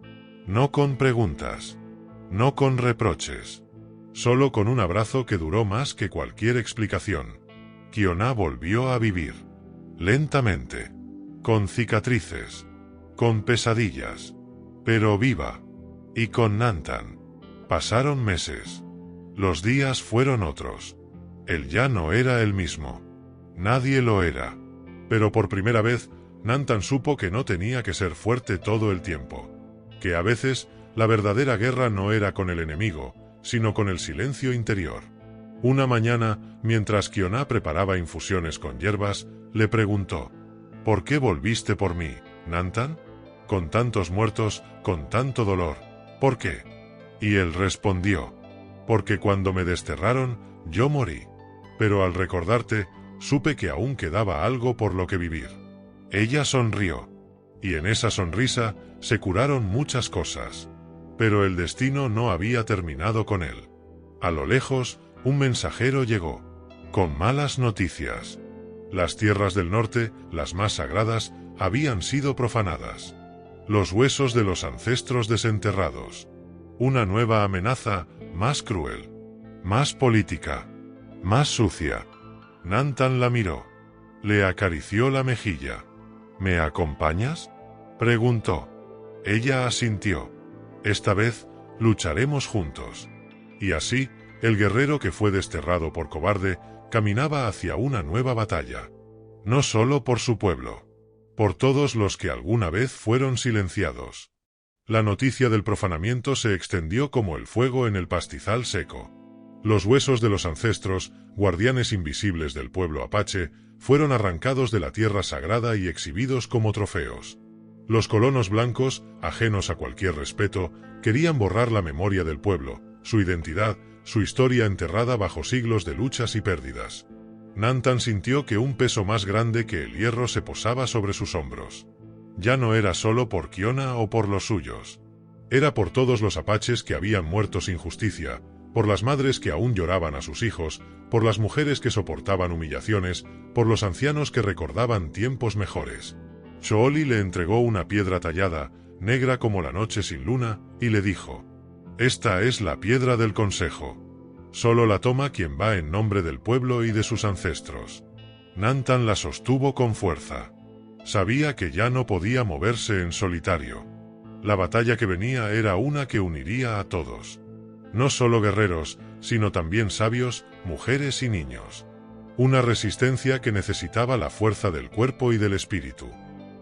No con preguntas. No con reproches. Solo con un abrazo que duró más que cualquier explicación. Kiona volvió a vivir. Lentamente. Con cicatrices. Con pesadillas. Pero viva. Y con Nantan. Pasaron meses. Los días fueron otros. Él ya no era el mismo. Nadie lo era. Pero por primera vez, Nantan supo que no tenía que ser fuerte todo el tiempo. Que a veces, la verdadera guerra no era con el enemigo, sino con el silencio interior. Una mañana, mientras Kiona preparaba infusiones con hierbas, le preguntó: ¿por qué volviste por mí, Nantan? Con tantos muertos, con tanto dolor, ¿por qué? Y él respondió: porque cuando me desterraron, yo morí. Pero al recordarte, supe que aún quedaba algo por lo que vivir. Ella sonrió. Y en esa sonrisa, se curaron muchas cosas. Pero el destino no había terminado con él. A lo lejos, un mensajero llegó. Con malas noticias. Las tierras del norte, las más sagradas, habían sido profanadas. Los huesos de los ancestros desenterrados. Una nueva amenaza, más cruel. Más política. Más sucia. Nantan la miró. Le acarició la mejilla. ¿Me acompañas?, preguntó. Ella asintió. Esta vez, lucharemos juntos. Y así, el guerrero que fue desterrado por cobarde, caminaba hacia una nueva batalla. No solo por su pueblo. Por todos los que alguna vez fueron silenciados. La noticia del profanamiento se extendió como el fuego en el pastizal seco. Los huesos de los ancestros, guardianes invisibles del pueblo apache, fueron arrancados de la tierra sagrada y exhibidos como trofeos. Los colonos blancos, ajenos a cualquier respeto, querían borrar la memoria del pueblo, su identidad, su historia enterrada bajo siglos de luchas y pérdidas. Nantan sintió que un peso más grande que el hierro se posaba sobre sus hombros. Ya no era solo por Kiona o por los suyos. Era por todos los apaches que habían muerto sin justicia, por las madres que aún lloraban a sus hijos, por las mujeres que soportaban humillaciones, por los ancianos que recordaban tiempos mejores. Chooli le entregó una piedra tallada, negra como la noche sin luna, y le dijo: «Esta es la piedra del consejo. Solo la toma quien va en nombre del pueblo y de sus ancestros». Nantan la sostuvo con fuerza. Sabía que ya no podía moverse en solitario. La batalla que venía era una que uniría a todos. No solo guerreros, sino también sabios, mujeres y niños. Una resistencia que necesitaba la fuerza del cuerpo y del espíritu.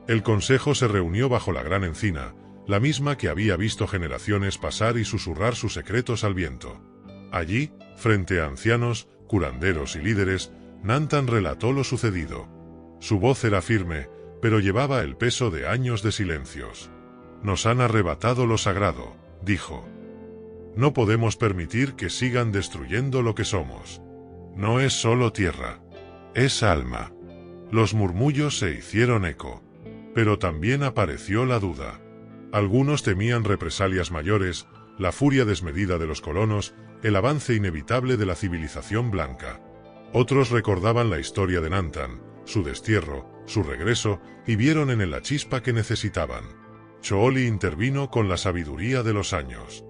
El consejo se reunió bajo la gran encina, la misma que había visto generaciones pasar y susurrar sus secretos al viento. Allí, frente a ancianos, curanderos y líderes, Nantan relató lo sucedido. Su voz era firme, pero llevaba el peso de años de silencios. «Nos han arrebatado lo sagrado», dijo. «No podemos permitir que sigan destruyendo lo que somos. No es solo tierra. Es alma». Los murmullos se hicieron eco. Pero también apareció la duda. Algunos temían represalias mayores, la furia desmedida de los colonos, el avance inevitable de la civilización blanca. Otros recordaban la historia de Nantan, su destierro, su regreso, y vieron en él la chispa que necesitaban. Chooli intervino con la sabiduría de los años.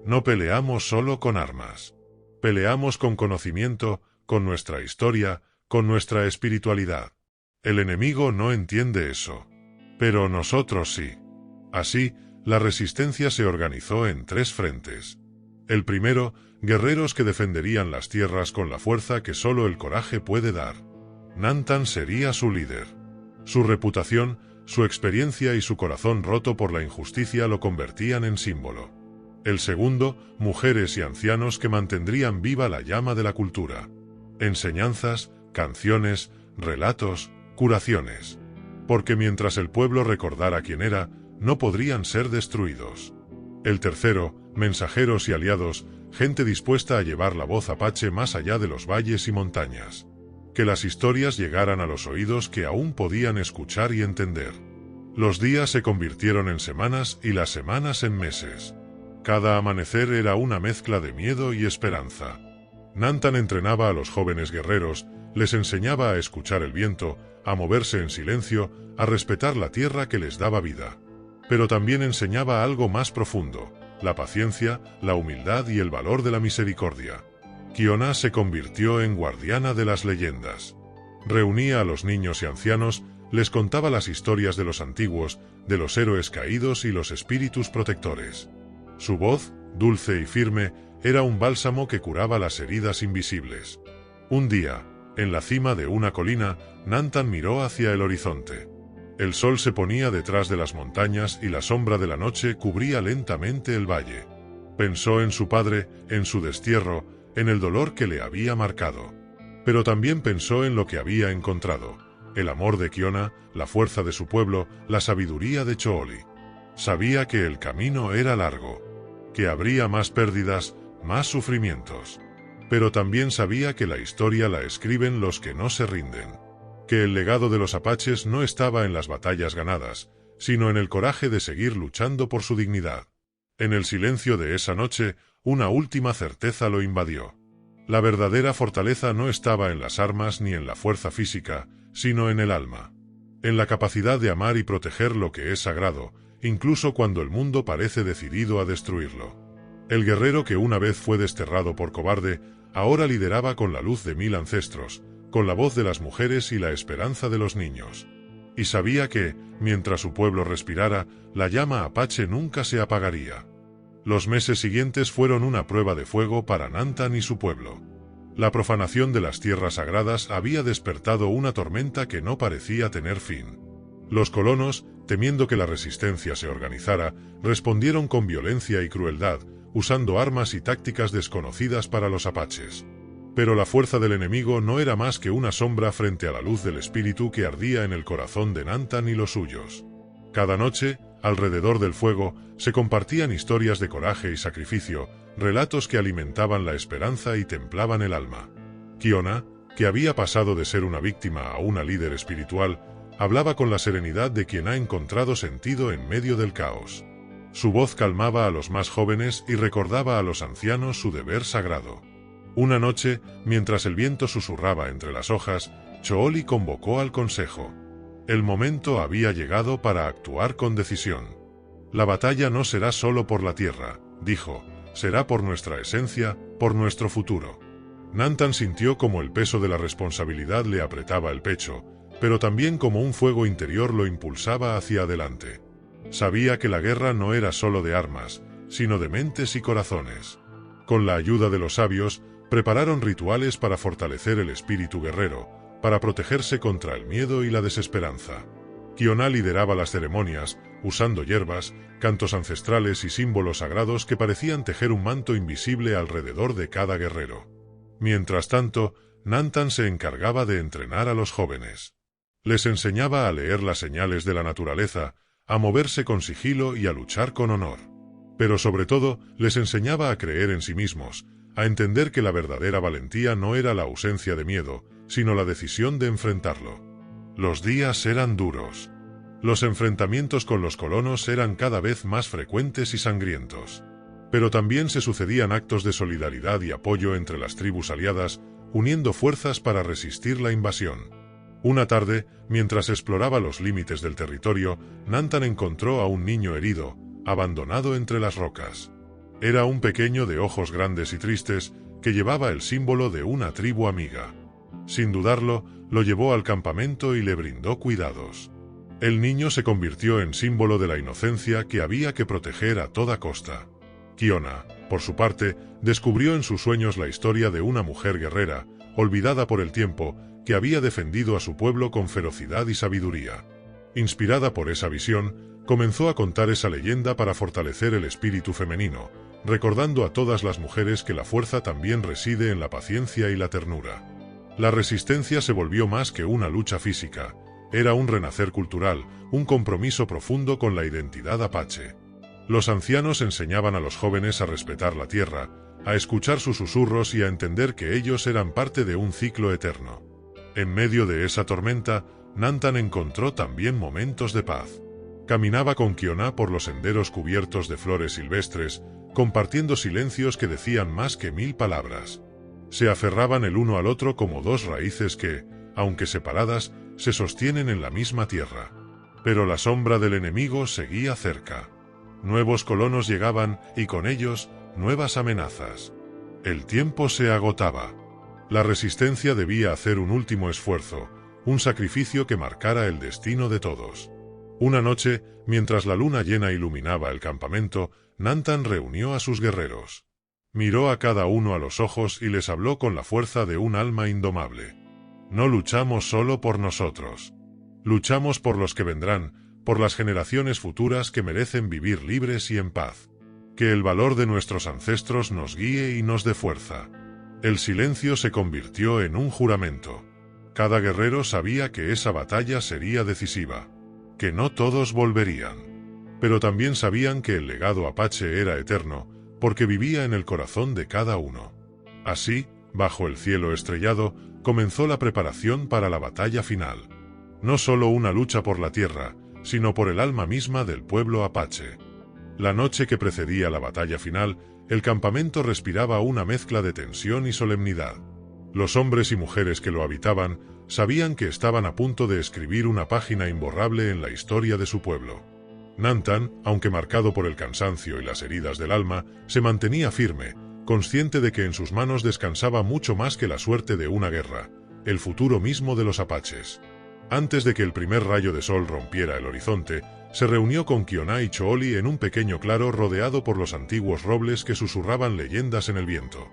«No peleamos solo con armas. Peleamos con conocimiento, con nuestra historia, con nuestra espiritualidad. El enemigo no entiende eso. Pero nosotros sí. Así, la resistencia se organizó en 3 frentes. El primero, guerreros que defenderían las tierras con la fuerza que solo el coraje puede dar. Nantan sería su líder. Su reputación, su experiencia y su corazón roto por la injusticia lo convertían en símbolo. El segundo, mujeres y ancianos que mantendrían viva la llama de la cultura. Enseñanzas, canciones, relatos, curaciones. Porque mientras el pueblo recordara quién era, no podrían ser destruidos. El tercero, mensajeros y aliados, gente dispuesta a llevar la voz apache más allá de los valles y montañas. Que las historias llegaran a los oídos que aún podían escuchar y entender. Los días se convirtieron en semanas y las semanas en meses. Cada amanecer era una mezcla de miedo y esperanza. Nantan entrenaba a los jóvenes guerreros, les enseñaba a escuchar el viento, a moverse en silencio, a respetar la tierra que les daba vida. Pero también enseñaba algo más profundo, la paciencia, la humildad y el valor de la misericordia. Kiona se convirtió en guardiana de las leyendas. Reunía a los niños y ancianos, les contaba las historias de los antiguos, de los héroes caídos y los espíritus protectores. Su voz, dulce y firme, era un bálsamo que curaba las heridas invisibles. Un día, en la cima de una colina, Nantan miró hacia el horizonte. El sol se ponía detrás de las montañas y la sombra de la noche cubría lentamente el valle. Pensó en su padre, en su destierro, en el dolor que le había marcado. Pero también pensó en lo que había encontrado: el amor de Kiona, la fuerza de su pueblo, la sabiduría de Chooli. Sabía que el camino era largo, que habría más pérdidas, más sufrimientos. Pero también sabía que la historia la escriben los que no se rinden. Que el legado de los apaches no estaba en las batallas ganadas, sino en el coraje de seguir luchando por su dignidad. En el silencio de esa noche, una última certeza lo invadió. La verdadera fortaleza no estaba en las armas ni en la fuerza física, sino en el alma. En la capacidad de amar y proteger lo que es sagrado, incluso cuando el mundo parece decidido a destruirlo. El guerrero que una vez fue desterrado por cobarde, ahora lideraba con la luz de 1000 ancestros, con la voz de las mujeres y la esperanza de los niños. Y sabía que, mientras su pueblo respirara, la llama apache nunca se apagaría. Los meses siguientes fueron una prueba de fuego para Nantan y su pueblo. La profanación de las tierras sagradas había despertado una tormenta que no parecía tener fin. Los colonos, temiendo que la resistencia se organizara, respondieron con violencia y crueldad, usando armas y tácticas desconocidas para los apaches. Pero la fuerza del enemigo no era más que una sombra frente a la luz del espíritu que ardía en el corazón de Nantan y los suyos. Cada noche, alrededor del fuego, se compartían historias de coraje y sacrificio, relatos que alimentaban la esperanza y templaban el alma. Kiona, que había pasado de ser una víctima a una líder espiritual, hablaba con la serenidad de quien ha encontrado sentido en medio del caos. Su voz calmaba a los más jóvenes y recordaba a los ancianos su deber sagrado. Una noche, mientras el viento susurraba entre las hojas, Chooli convocó al consejo. El momento había llegado para actuar con decisión. La batalla no será solo por la tierra, dijo, será por nuestra esencia, por nuestro futuro. Nantan sintió como el peso de la responsabilidad le apretaba el pecho, pero también como un fuego interior lo impulsaba hacia adelante. Sabía que la guerra no era solo de armas, sino de mentes y corazones. Con la ayuda de los sabios, prepararon rituales para fortalecer el espíritu guerrero, para protegerse contra el miedo y la desesperanza. Kiona lideraba las ceremonias, usando hierbas, cantos ancestrales y símbolos sagrados que parecían tejer un manto invisible alrededor de cada guerrero. Mientras tanto, Nantan se encargaba de entrenar a los jóvenes. Les enseñaba a leer las señales de la naturaleza, a moverse con sigilo y a luchar con honor. Pero sobre todo, les enseñaba a creer en sí mismos, a entender que la verdadera valentía no era la ausencia de miedo, sino la decisión de enfrentarlo. Los días eran duros. Los enfrentamientos con los colonos eran cada vez más frecuentes y sangrientos. Pero también se sucedían actos de solidaridad y apoyo entre las tribus aliadas, uniendo fuerzas para resistir la invasión. Una tarde, mientras exploraba los límites del territorio, Nantan encontró a un niño herido, abandonado entre las rocas. Era un pequeño de ojos grandes y tristes, que llevaba el símbolo de una tribu amiga. Sin dudarlo, lo llevó al campamento y le brindó cuidados. El niño se convirtió en símbolo de la inocencia que había que proteger a toda costa. Kiona, por su parte, descubrió en sus sueños la historia de una mujer guerrera, olvidada por el tiempo, que había defendido a su pueblo con ferocidad y sabiduría. Inspirada por esa visión, comenzó a contar esa leyenda para fortalecer el espíritu femenino, recordando a todas las mujeres que la fuerza también reside en la paciencia y la ternura. La resistencia se volvió más que una lucha física, era un renacer cultural, un compromiso profundo con la identidad apache. Los ancianos enseñaban a los jóvenes a respetar la tierra, a escuchar sus susurros y a entender que ellos eran parte de un ciclo eterno. En medio de esa tormenta, Nantan encontró también momentos de paz. Caminaba con Kiona por los senderos cubiertos de flores silvestres, compartiendo silencios que decían más que 1000 palabras. Se aferraban el uno al otro como dos raíces que, aunque separadas, se sostienen en la misma tierra. Pero la sombra del enemigo seguía cerca. Nuevos colonos llegaban, y con ellos, nuevas amenazas. El tiempo se agotaba. La resistencia debía hacer un último esfuerzo, un sacrificio que marcara el destino de todos. Una noche, mientras la luna llena iluminaba el campamento, Nantan reunió a sus guerreros. Miró a cada uno a los ojos y les habló con la fuerza de un alma indomable. No luchamos solo por nosotros. Luchamos por los que vendrán, por las generaciones futuras que merecen vivir libres y en paz. Que el valor de nuestros ancestros nos guíe y nos dé fuerza. El silencio se convirtió en un juramento. Cada guerrero sabía que esa batalla sería decisiva, que no todos volverían. Pero también sabían que el legado apache era eterno, porque vivía en el corazón de cada uno. Así, bajo el cielo estrellado, comenzó la preparación para la batalla final. No solo una lucha por la tierra, sino por el alma misma del pueblo apache. La noche que precedía la batalla final, el campamento respiraba una mezcla de tensión y solemnidad. Los hombres y mujeres que lo habitaban sabían que estaban a punto de escribir una página imborrable en la historia de su pueblo. Nantan, aunque marcado por el cansancio y las heridas del alma, se mantenía firme, consciente de que en sus manos descansaba mucho más que la suerte de una guerra, el futuro mismo de los apaches. Antes de que el primer rayo de sol rompiera el horizonte, se reunió con Kiona y Chooli en un pequeño claro rodeado por los antiguos robles que susurraban leyendas en el viento.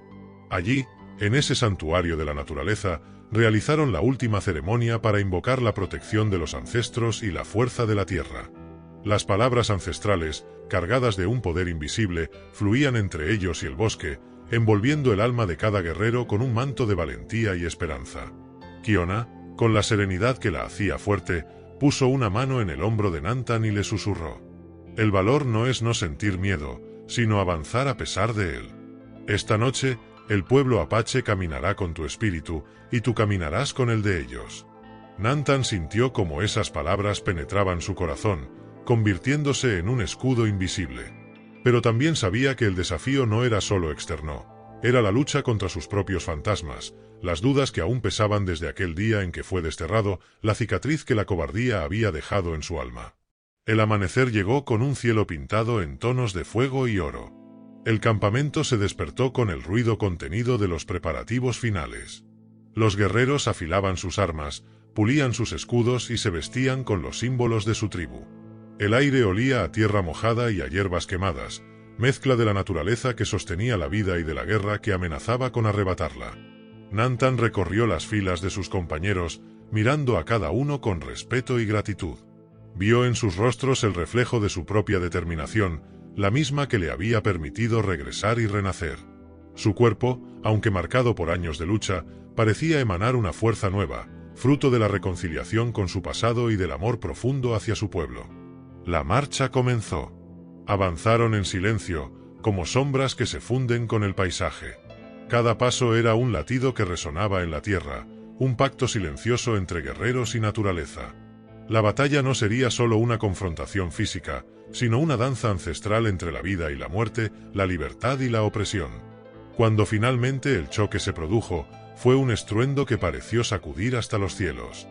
Allí, en ese santuario de la naturaleza, realizaron la última ceremonia para invocar la protección de los ancestros y la fuerza de la tierra. Las palabras ancestrales, cargadas de un poder invisible, fluían entre ellos y el bosque, envolviendo el alma de cada guerrero con un manto de valentía y esperanza. Kiona, con la serenidad que la hacía fuerte, puso una mano en el hombro de Nantan y le susurró: «El valor no es no sentir miedo, sino avanzar a pesar de él. Esta noche, el pueblo apache caminará con tu espíritu, y tú caminarás con el de ellos». Nantan sintió como esas palabras penetraban su corazón, convirtiéndose en un escudo invisible. Pero también sabía que el desafío no era solo externo, era la lucha contra sus propios fantasmas, las dudas que aún pesaban desde aquel día en que fue desterrado, la cicatriz que la cobardía había dejado en su alma. El amanecer llegó con un cielo pintado en tonos de fuego y oro. El campamento se despertó con el ruido contenido de los preparativos finales. Los guerreros afilaban sus armas, pulían sus escudos y se vestían con los símbolos de su tribu. El aire olía a tierra mojada y a hierbas quemadas, mezcla de la naturaleza que sostenía la vida y de la guerra que amenazaba con arrebatarla. Nantan recorrió las filas de sus compañeros, mirando a cada uno con respeto y gratitud. Vio en sus rostros el reflejo de su propia determinación, la misma que le había permitido regresar y renacer. Su cuerpo, aunque marcado por años de lucha, parecía emanar una fuerza nueva, fruto de la reconciliación con su pasado y del amor profundo hacia su pueblo. La marcha comenzó. Avanzaron en silencio, como sombras que se funden con el paisaje. Cada paso era un latido que resonaba en la tierra, un pacto silencioso entre guerreros y naturaleza. La batalla no sería solo una confrontación física, sino una danza ancestral entre la vida y la muerte, la libertad y la opresión. Cuando finalmente el choque se produjo, fue un estruendo que pareció sacudir hasta los cielos.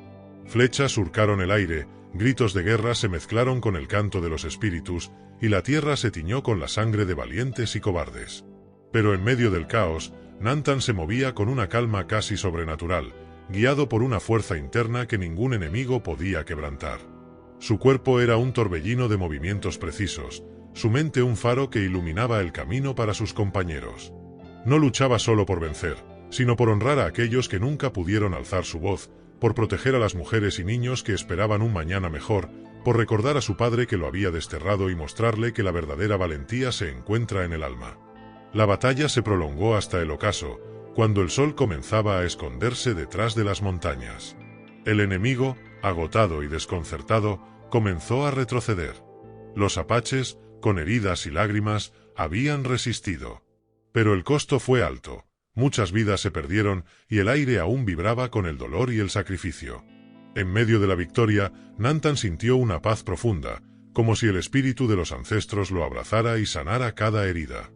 Flechas surcaron el aire, gritos de guerra se mezclaron con el canto de los espíritus, y la tierra se tiñó con la sangre de valientes y cobardes. Pero en medio del caos, Nantan se movía con una calma casi sobrenatural, guiado por una fuerza interna que ningún enemigo podía quebrantar. Su cuerpo era un torbellino de movimientos precisos, su mente un faro que iluminaba el camino para sus compañeros. No luchaba solo por vencer, sino por honrar a aquellos que nunca pudieron alzar su voz, por proteger a las mujeres y niños que esperaban un mañana mejor, por recordar a su padre que lo había desterrado y mostrarle que la verdadera valentía se encuentra en el alma. La batalla se prolongó hasta el ocaso, cuando el sol comenzaba a esconderse detrás de las montañas. El enemigo, agotado y desconcertado, comenzó a retroceder. Los apaches, con heridas y lágrimas, habían resistido. Pero el costo fue alto. Muchas vidas se perdieron y el aire aún vibraba con el dolor y el sacrificio. En medio de la victoria, Nantan sintió una paz profunda, como si el espíritu de los ancestros lo abrazara y sanara cada herida.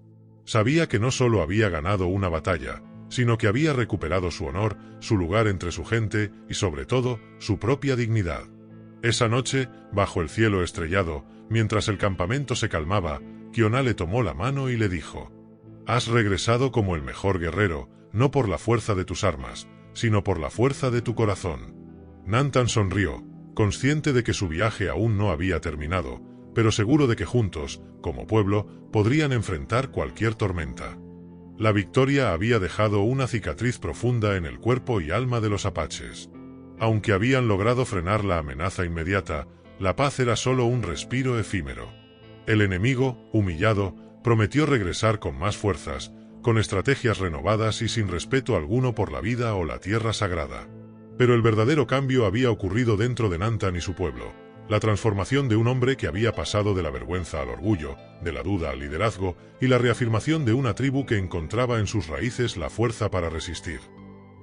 Sabía que no solo había ganado una batalla, sino que había recuperado su honor, su lugar entre su gente y, sobre todo, su propia dignidad. Esa noche, bajo el cielo estrellado, mientras el campamento se calmaba, Kiona le tomó la mano y le dijo: «Has regresado como el mejor guerrero, no por la fuerza de tus armas, sino por la fuerza de tu corazón». Nantan sonrió, consciente de que su viaje aún no había terminado, pero seguro de que juntos, como pueblo, podrían enfrentar cualquier tormenta. La victoria había dejado una cicatriz profunda en el cuerpo y alma de los apaches. Aunque habían logrado frenar la amenaza inmediata, la paz era solo un respiro efímero. El enemigo, humillado, prometió regresar con más fuerzas, con estrategias renovadas y sin respeto alguno por la vida o la tierra sagrada. Pero el verdadero cambio había ocurrido dentro de Nantan y su pueblo. La transformación de un hombre que había pasado de la vergüenza al orgullo, de la duda al liderazgo, y la reafirmación de una tribu que encontraba en sus raíces la fuerza para resistir.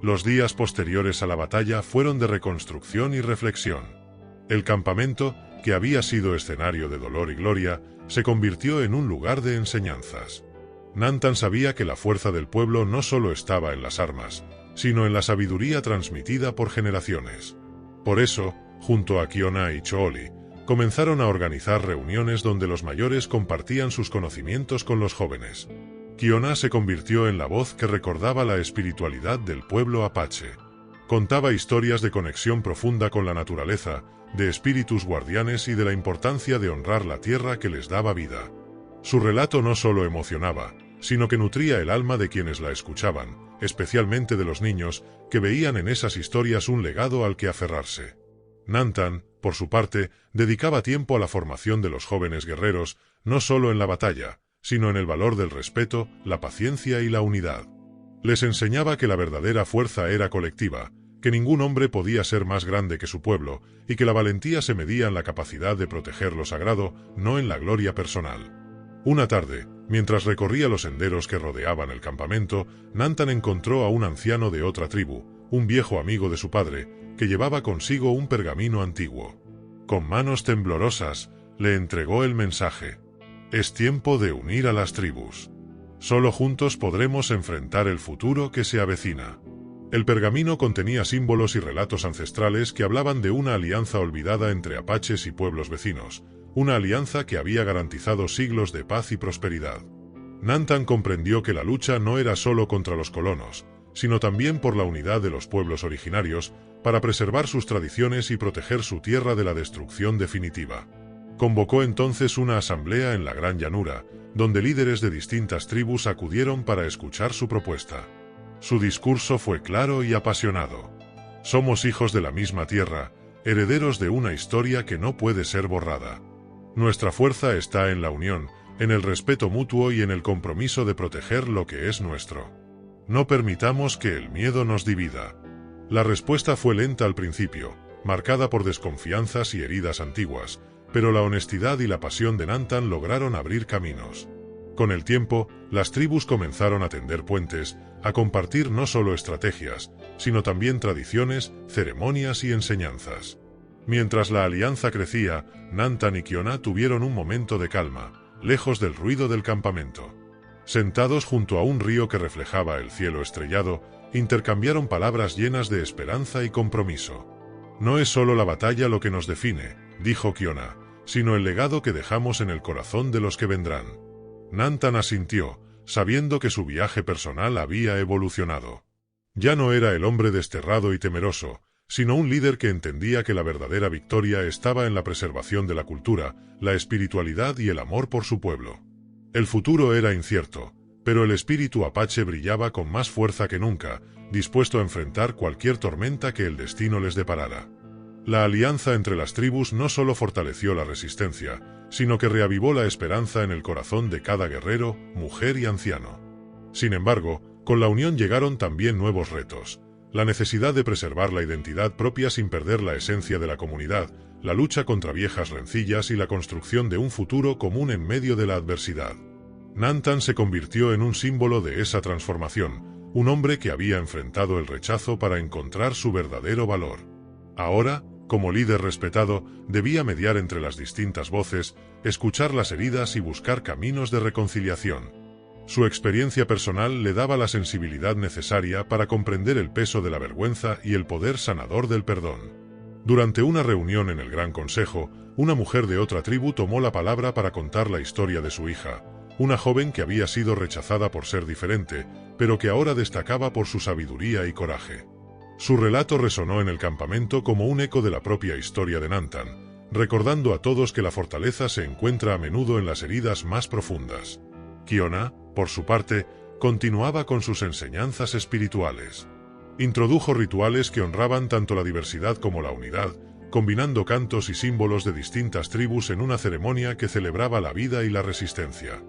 Los días posteriores a la batalla fueron de reconstrucción y reflexión. El campamento, que había sido escenario de dolor y gloria, se convirtió en un lugar de enseñanzas. Nantan sabía que la fuerza del pueblo no solo estaba en las armas, sino en la sabiduría transmitida por generaciones. Por eso, junto a Kiona y Chooli, comenzaron a organizar reuniones donde los mayores compartían sus conocimientos con los jóvenes. Kiona se convirtió en la voz que recordaba la espiritualidad del pueblo apache. Contaba historias de conexión profunda con la naturaleza, de espíritus guardianes y de la importancia de honrar la tierra que les daba vida. Su relato no solo emocionaba, sino que nutría el alma de quienes la escuchaban, especialmente de los niños, que veían en esas historias un legado al que aferrarse. Nantan, por su parte, dedicaba tiempo a la formación de los jóvenes guerreros, no solo en la batalla, sino en el valor del respeto, la paciencia y la unidad. Les enseñaba que la verdadera fuerza era colectiva, que ningún hombre podía ser más grande que su pueblo, y que la valentía se medía en la capacidad de proteger lo sagrado, no en la gloria personal. Una tarde, mientras recorría los senderos que rodeaban el campamento, Nantan encontró a un anciano de otra tribu, un viejo amigo de su padre, que llevaba consigo un pergamino antiguo. Con manos temblorosas, le entregó el mensaje: «Es tiempo de unir a las tribus. Solo juntos podremos enfrentar el futuro que se avecina». El pergamino contenía símbolos y relatos ancestrales que hablaban de una alianza olvidada entre apaches y pueblos vecinos, una alianza que había garantizado siglos de paz y prosperidad. Nantan comprendió que la lucha no era solo contra los colonos, sino también por la unidad de los pueblos originarios, para preservar sus tradiciones y proteger su tierra de la destrucción definitiva. Convocó entonces una asamblea en la Gran Llanura, donde líderes de distintas tribus acudieron para escuchar su propuesta. Su discurso fue claro y apasionado. Somos hijos de la misma tierra, herederos de una historia que no puede ser borrada. Nuestra fuerza está en la unión, en el respeto mutuo y en el compromiso de proteger lo que es nuestro. No permitamos que el miedo nos divida. La respuesta fue lenta al principio, marcada por desconfianzas y heridas antiguas, pero la honestidad y la pasión de Nantan lograron abrir caminos. Con el tiempo, las tribus comenzaron a tender puentes, a compartir no solo estrategias, sino también tradiciones, ceremonias y enseñanzas. Mientras la alianza crecía, Nantan y Kiona tuvieron un momento de calma, lejos del ruido del campamento. Sentados junto a un río que reflejaba el cielo estrellado, intercambiaron palabras llenas de esperanza y compromiso. «No es solo la batalla lo que nos define», dijo Kiona, «sino el legado que dejamos en el corazón de los que vendrán». Nantan asintió, sabiendo que su viaje personal había evolucionado. Ya no era el hombre desterrado y temeroso, sino un líder que entendía que la verdadera victoria estaba en la preservación de la cultura, la espiritualidad y el amor por su pueblo. El futuro era incierto, pero el espíritu apache brillaba con más fuerza que nunca, dispuesto a enfrentar cualquier tormenta que el destino les deparara. La alianza entre las tribus no solo fortaleció la resistencia, sino que reavivó la esperanza en el corazón de cada guerrero, mujer y anciano. Sin embargo, con la unión llegaron también nuevos retos. La necesidad de preservar la identidad propia sin perder la esencia de la comunidad, la lucha contra viejas rencillas y la construcción de un futuro común en medio de la adversidad. Nantan se convirtió en un símbolo de esa transformación, un hombre que había enfrentado el rechazo para encontrar su verdadero valor. Ahora, como líder respetado, debía mediar entre las distintas voces, escuchar las heridas y buscar caminos de reconciliación. Su experiencia personal le daba la sensibilidad necesaria para comprender el peso de la vergüenza y el poder sanador del perdón. Durante una reunión en el Gran Consejo, una mujer de otra tribu tomó la palabra para contar la historia de su hija, una joven que había sido rechazada por ser diferente, pero que ahora destacaba por su sabiduría y coraje. Su relato resonó en el campamento como un eco de la propia historia de Nantan, recordando a todos que la fortaleza se encuentra a menudo en las heridas más profundas. Kiona, por su parte, continuaba con sus enseñanzas espirituales. Introdujo rituales que honraban tanto la diversidad como la unidad, combinando cantos y símbolos de distintas tribus en una ceremonia que celebraba la vida y la resistencia.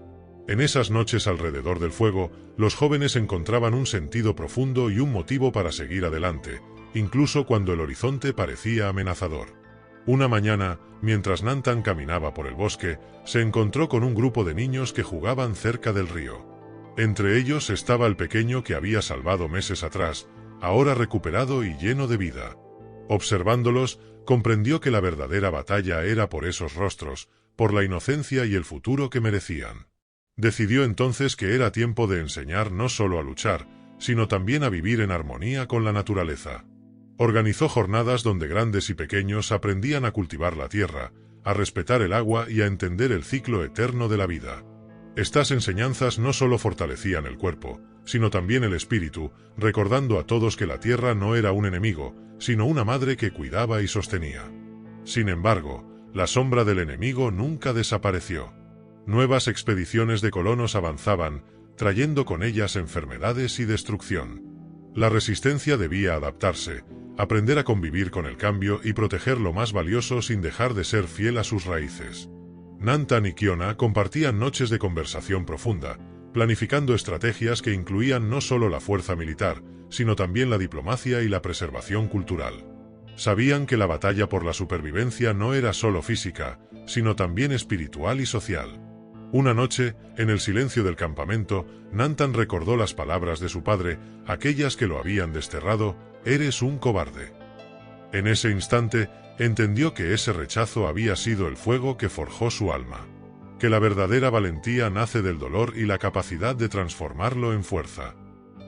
En esas noches alrededor del fuego, los jóvenes encontraban un sentido profundo y un motivo para seguir adelante, incluso cuando el horizonte parecía amenazador. Una mañana, mientras Nantan caminaba por el bosque, se encontró con un grupo de niños que jugaban cerca del río. Entre ellos estaba el pequeño que había salvado meses atrás, ahora recuperado y lleno de vida. Observándolos, comprendió que la verdadera batalla era por esos rostros, por la inocencia y el futuro que merecían. Decidió entonces que era tiempo de enseñar no solo a luchar, sino también a vivir en armonía con la naturaleza. Organizó jornadas donde grandes y pequeños aprendían a cultivar la tierra, a respetar el agua y a entender el ciclo eterno de la vida. Estas enseñanzas no solo fortalecían el cuerpo, sino también el espíritu, recordando a todos que la tierra no era un enemigo, sino una madre que cuidaba y sostenía. Sin embargo, la sombra del enemigo nunca desapareció. Nuevas expediciones de colonos avanzaban, trayendo con ellas enfermedades y destrucción. La resistencia debía adaptarse, aprender a convivir con el cambio y proteger lo más valioso sin dejar de ser fiel a sus raíces. Nantan y Kiona compartían noches de conversación profunda, planificando estrategias que incluían no solo la fuerza militar, sino también la diplomacia y la preservación cultural. Sabían que la batalla por la supervivencia no era solo física, sino también espiritual y social. Una noche, en el silencio del campamento, Nantan recordó las palabras de su padre, aquellas que lo habían desterrado: «Eres un cobarde». En ese instante, entendió que ese rechazo había sido el fuego que forjó su alma. Que la verdadera valentía nace del dolor y la capacidad de transformarlo en fuerza.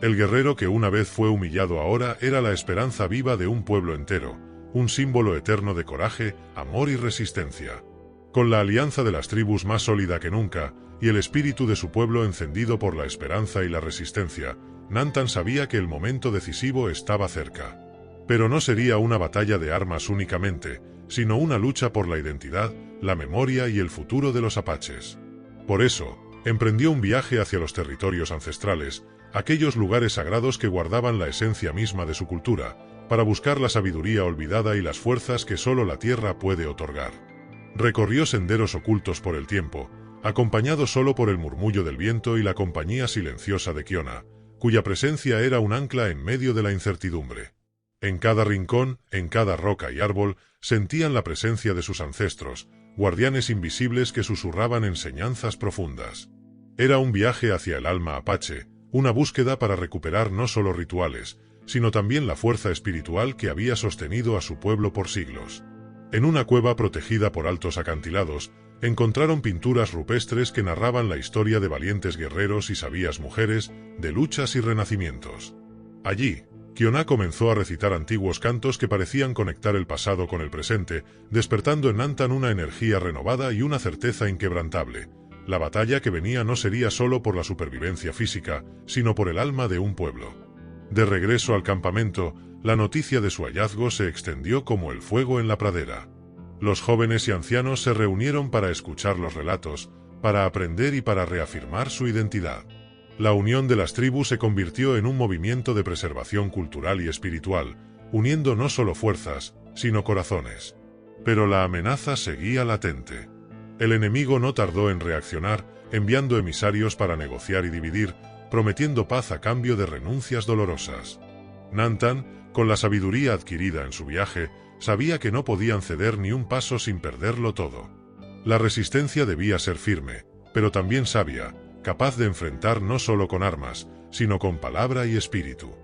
El guerrero que una vez fue humillado ahora era la esperanza viva de un pueblo entero, un símbolo eterno de coraje, amor y resistencia. Con la alianza de las tribus más sólida que nunca, y el espíritu de su pueblo encendido por la esperanza y la resistencia, Nantan sabía que el momento decisivo estaba cerca. Pero no sería una batalla de armas únicamente, sino una lucha por la identidad, la memoria y el futuro de los apaches. Por eso, emprendió un viaje hacia los territorios ancestrales, aquellos lugares sagrados que guardaban la esencia misma de su cultura, para buscar la sabiduría olvidada y las fuerzas que solo la tierra puede otorgar. Recorrió senderos ocultos por el tiempo, acompañado solo por el murmullo del viento y la compañía silenciosa de Kiona, cuya presencia era un ancla en medio de la incertidumbre. En cada rincón, en cada roca y árbol, sentían la presencia de sus ancestros, guardianes invisibles que susurraban enseñanzas profundas. Era un viaje hacia el alma apache, una búsqueda para recuperar no solo rituales, sino también la fuerza espiritual que había sostenido a su pueblo por siglos. En una cueva protegida por altos acantilados, encontraron pinturas rupestres que narraban la historia de valientes guerreros y sabias mujeres, de luchas y renacimientos. Allí, Kiona comenzó a recitar antiguos cantos que parecían conectar el pasado con el presente, despertando en Nantan una energía renovada y una certeza inquebrantable. La batalla que venía no sería solo por la supervivencia física, sino por el alma de un pueblo. De regreso al campamento, la noticia de su hallazgo se extendió como el fuego en la pradera. Los jóvenes y ancianos se reunieron para escuchar los relatos, para aprender y para reafirmar su identidad. La unión de las tribus se convirtió en un movimiento de preservación cultural y espiritual, uniendo no solo fuerzas, sino corazones. Pero la amenaza seguía latente. El enemigo no tardó en reaccionar, enviando emisarios para negociar y dividir, prometiendo paz a cambio de renuncias dolorosas. Nantan, con la sabiduría adquirida en su viaje, sabía que no podían ceder ni un paso sin perderlo todo. La resistencia debía ser firme, pero también sabia, capaz de enfrentar no solo con armas, sino con palabra y espíritu.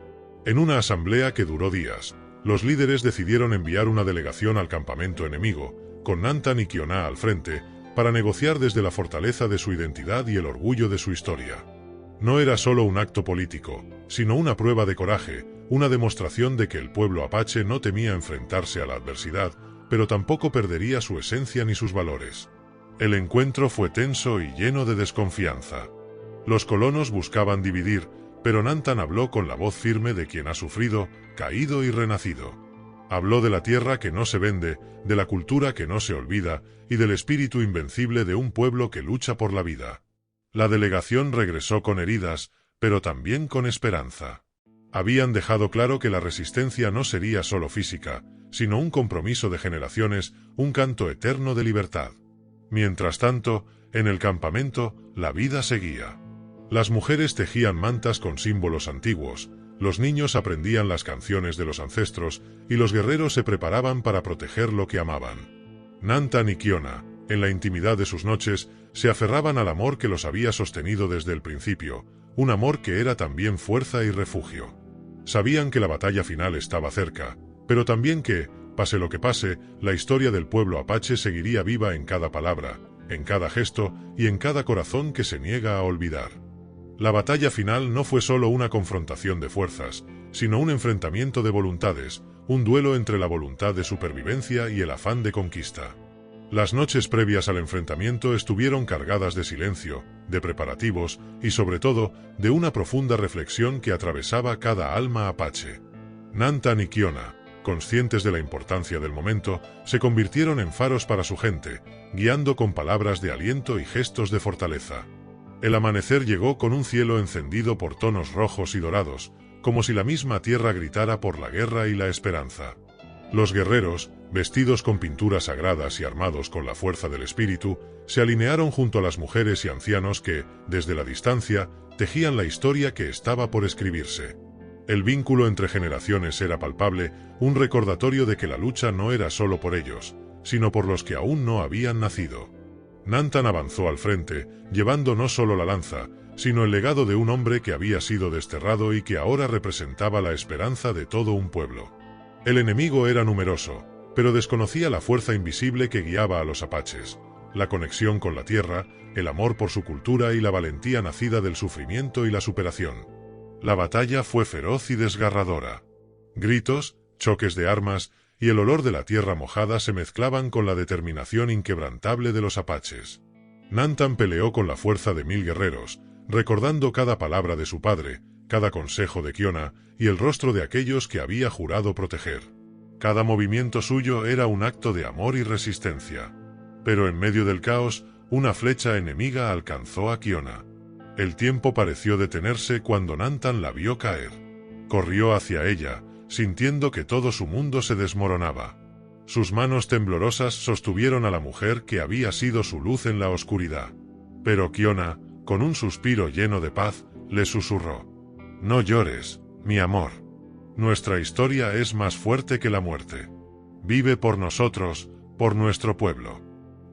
En una asamblea que duró días, los líderes decidieron enviar una delegación al campamento enemigo, con Nantan y Kiona al frente, para negociar desde la fortaleza de su identidad y el orgullo de su historia. No era solo un acto político, sino una prueba de coraje, una demostración de que el pueblo apache no temía enfrentarse a la adversidad, pero tampoco perdería su esencia ni sus valores. El encuentro fue tenso y lleno de desconfianza. Los colonos buscaban dividir, pero Nantan habló con la voz firme de quien ha sufrido, caído y renacido. Habló de la tierra que no se vende, de la cultura que no se olvida, y del espíritu invencible de un pueblo que lucha por la vida. La delegación regresó con heridas, pero también con esperanza. Habían dejado claro que la resistencia no sería solo física, sino un compromiso de generaciones, un canto eterno de libertad. Mientras tanto, en el campamento, la vida seguía. Las mujeres tejían mantas con símbolos antiguos, los niños aprendían las canciones de los ancestros, y los guerreros se preparaban para proteger lo que amaban. Nantan y Kiona, en la intimidad de sus noches, se aferraban al amor que los había sostenido desde el principio, un amor que era también fuerza y refugio. Sabían que la batalla final estaba cerca, pero también que, pase lo que pase, la historia del pueblo apache seguiría viva en cada palabra, en cada gesto y en cada corazón que se niega a olvidar. La batalla final no fue solo una confrontación de fuerzas, sino un enfrentamiento de voluntades, un duelo entre la voluntad de supervivencia y el afán de conquista. Las noches previas al enfrentamiento estuvieron cargadas de silencio, de preparativos y sobre todo, de una profunda reflexión que atravesaba cada alma apache. Nantan y Kiona, conscientes de la importancia del momento, se convirtieron en faros para su gente, guiando con palabras de aliento y gestos de fortaleza. El amanecer llegó con un cielo encendido por tonos rojos y dorados, como si la misma tierra gritara por la guerra y la esperanza. Los guerreros, vestidos con pinturas sagradas y armados con la fuerza del espíritu, se alinearon junto a las mujeres y ancianos que, desde la distancia, tejían la historia que estaba por escribirse. El vínculo entre generaciones era palpable, un recordatorio de que la lucha no era solo por ellos, sino por los que aún no habían nacido. Nantan avanzó al frente, llevando no solo la lanza, sino el legado de un hombre que había sido desterrado y que ahora representaba la esperanza de todo un pueblo. El enemigo era numeroso, pero desconocía la fuerza invisible que guiaba a los apaches, la conexión con la tierra, el amor por su cultura y la valentía nacida del sufrimiento y la superación. La batalla fue feroz y desgarradora. Gritos, choques de armas y el olor de la tierra mojada se mezclaban con la determinación inquebrantable de los apaches. Nantan peleó con la fuerza de 1000 guerreros, recordando cada palabra de su padre, cada consejo de Kiona y el rostro de aquellos que había jurado proteger. Cada movimiento suyo era un acto de amor y resistencia. Pero en medio del caos, una flecha enemiga alcanzó a Kiona. El tiempo pareció detenerse cuando Nantan la vio caer. Corrió hacia ella, sintiendo que todo su mundo se desmoronaba. Sus manos temblorosas sostuvieron a la mujer que había sido su luz en la oscuridad. Pero Kiona, con un suspiro lleno de paz, le susurró: «No llores, mi amor. Nuestra historia es más fuerte que la muerte. Vive por nosotros, por nuestro pueblo».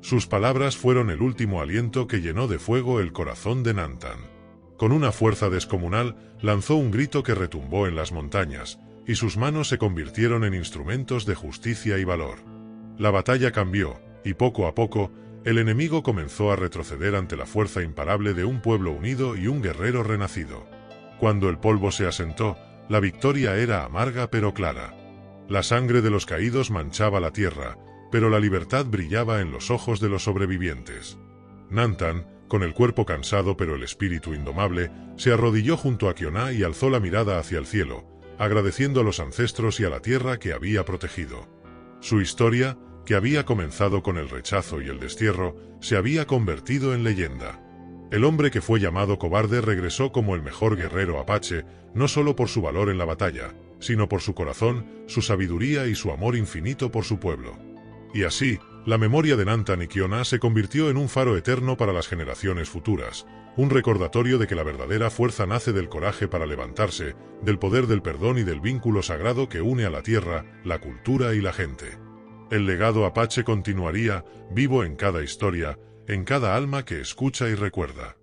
Sus palabras fueron el último aliento que llenó de fuego el corazón de Nantan. Con una fuerza descomunal, lanzó un grito que retumbó en las montañas, y sus manos se convirtieron en instrumentos de justicia y valor. La batalla cambió, y poco a poco, el enemigo comenzó a retroceder ante la fuerza imparable de un pueblo unido y un guerrero renacido. Cuando el polvo se asentó, la victoria era amarga pero clara. La sangre de los caídos manchaba la tierra, pero la libertad brillaba en los ojos de los sobrevivientes. Nantan, Con el cuerpo cansado pero el espíritu indomable, se arrodilló junto a Kioná y alzó la mirada hacia el cielo, agradeciendo a los ancestros y a la tierra que había protegido. Su historia, que había comenzado con el rechazo y el destierro, se había convertido en leyenda. El hombre que fue llamado cobarde regresó como el mejor guerrero apache, no solo por su valor en la batalla, sino por su corazón, su sabiduría y su amor infinito por su pueblo. Y así, la memoria de Nantan y Kioná se convirtió en un faro eterno para las generaciones futuras, un recordatorio de que la verdadera fuerza nace del coraje para levantarse, del poder del perdón y del vínculo sagrado que une a la tierra, la cultura y la gente. El legado apache continuaría, vivo en cada historia, en cada alma que escucha y recuerda.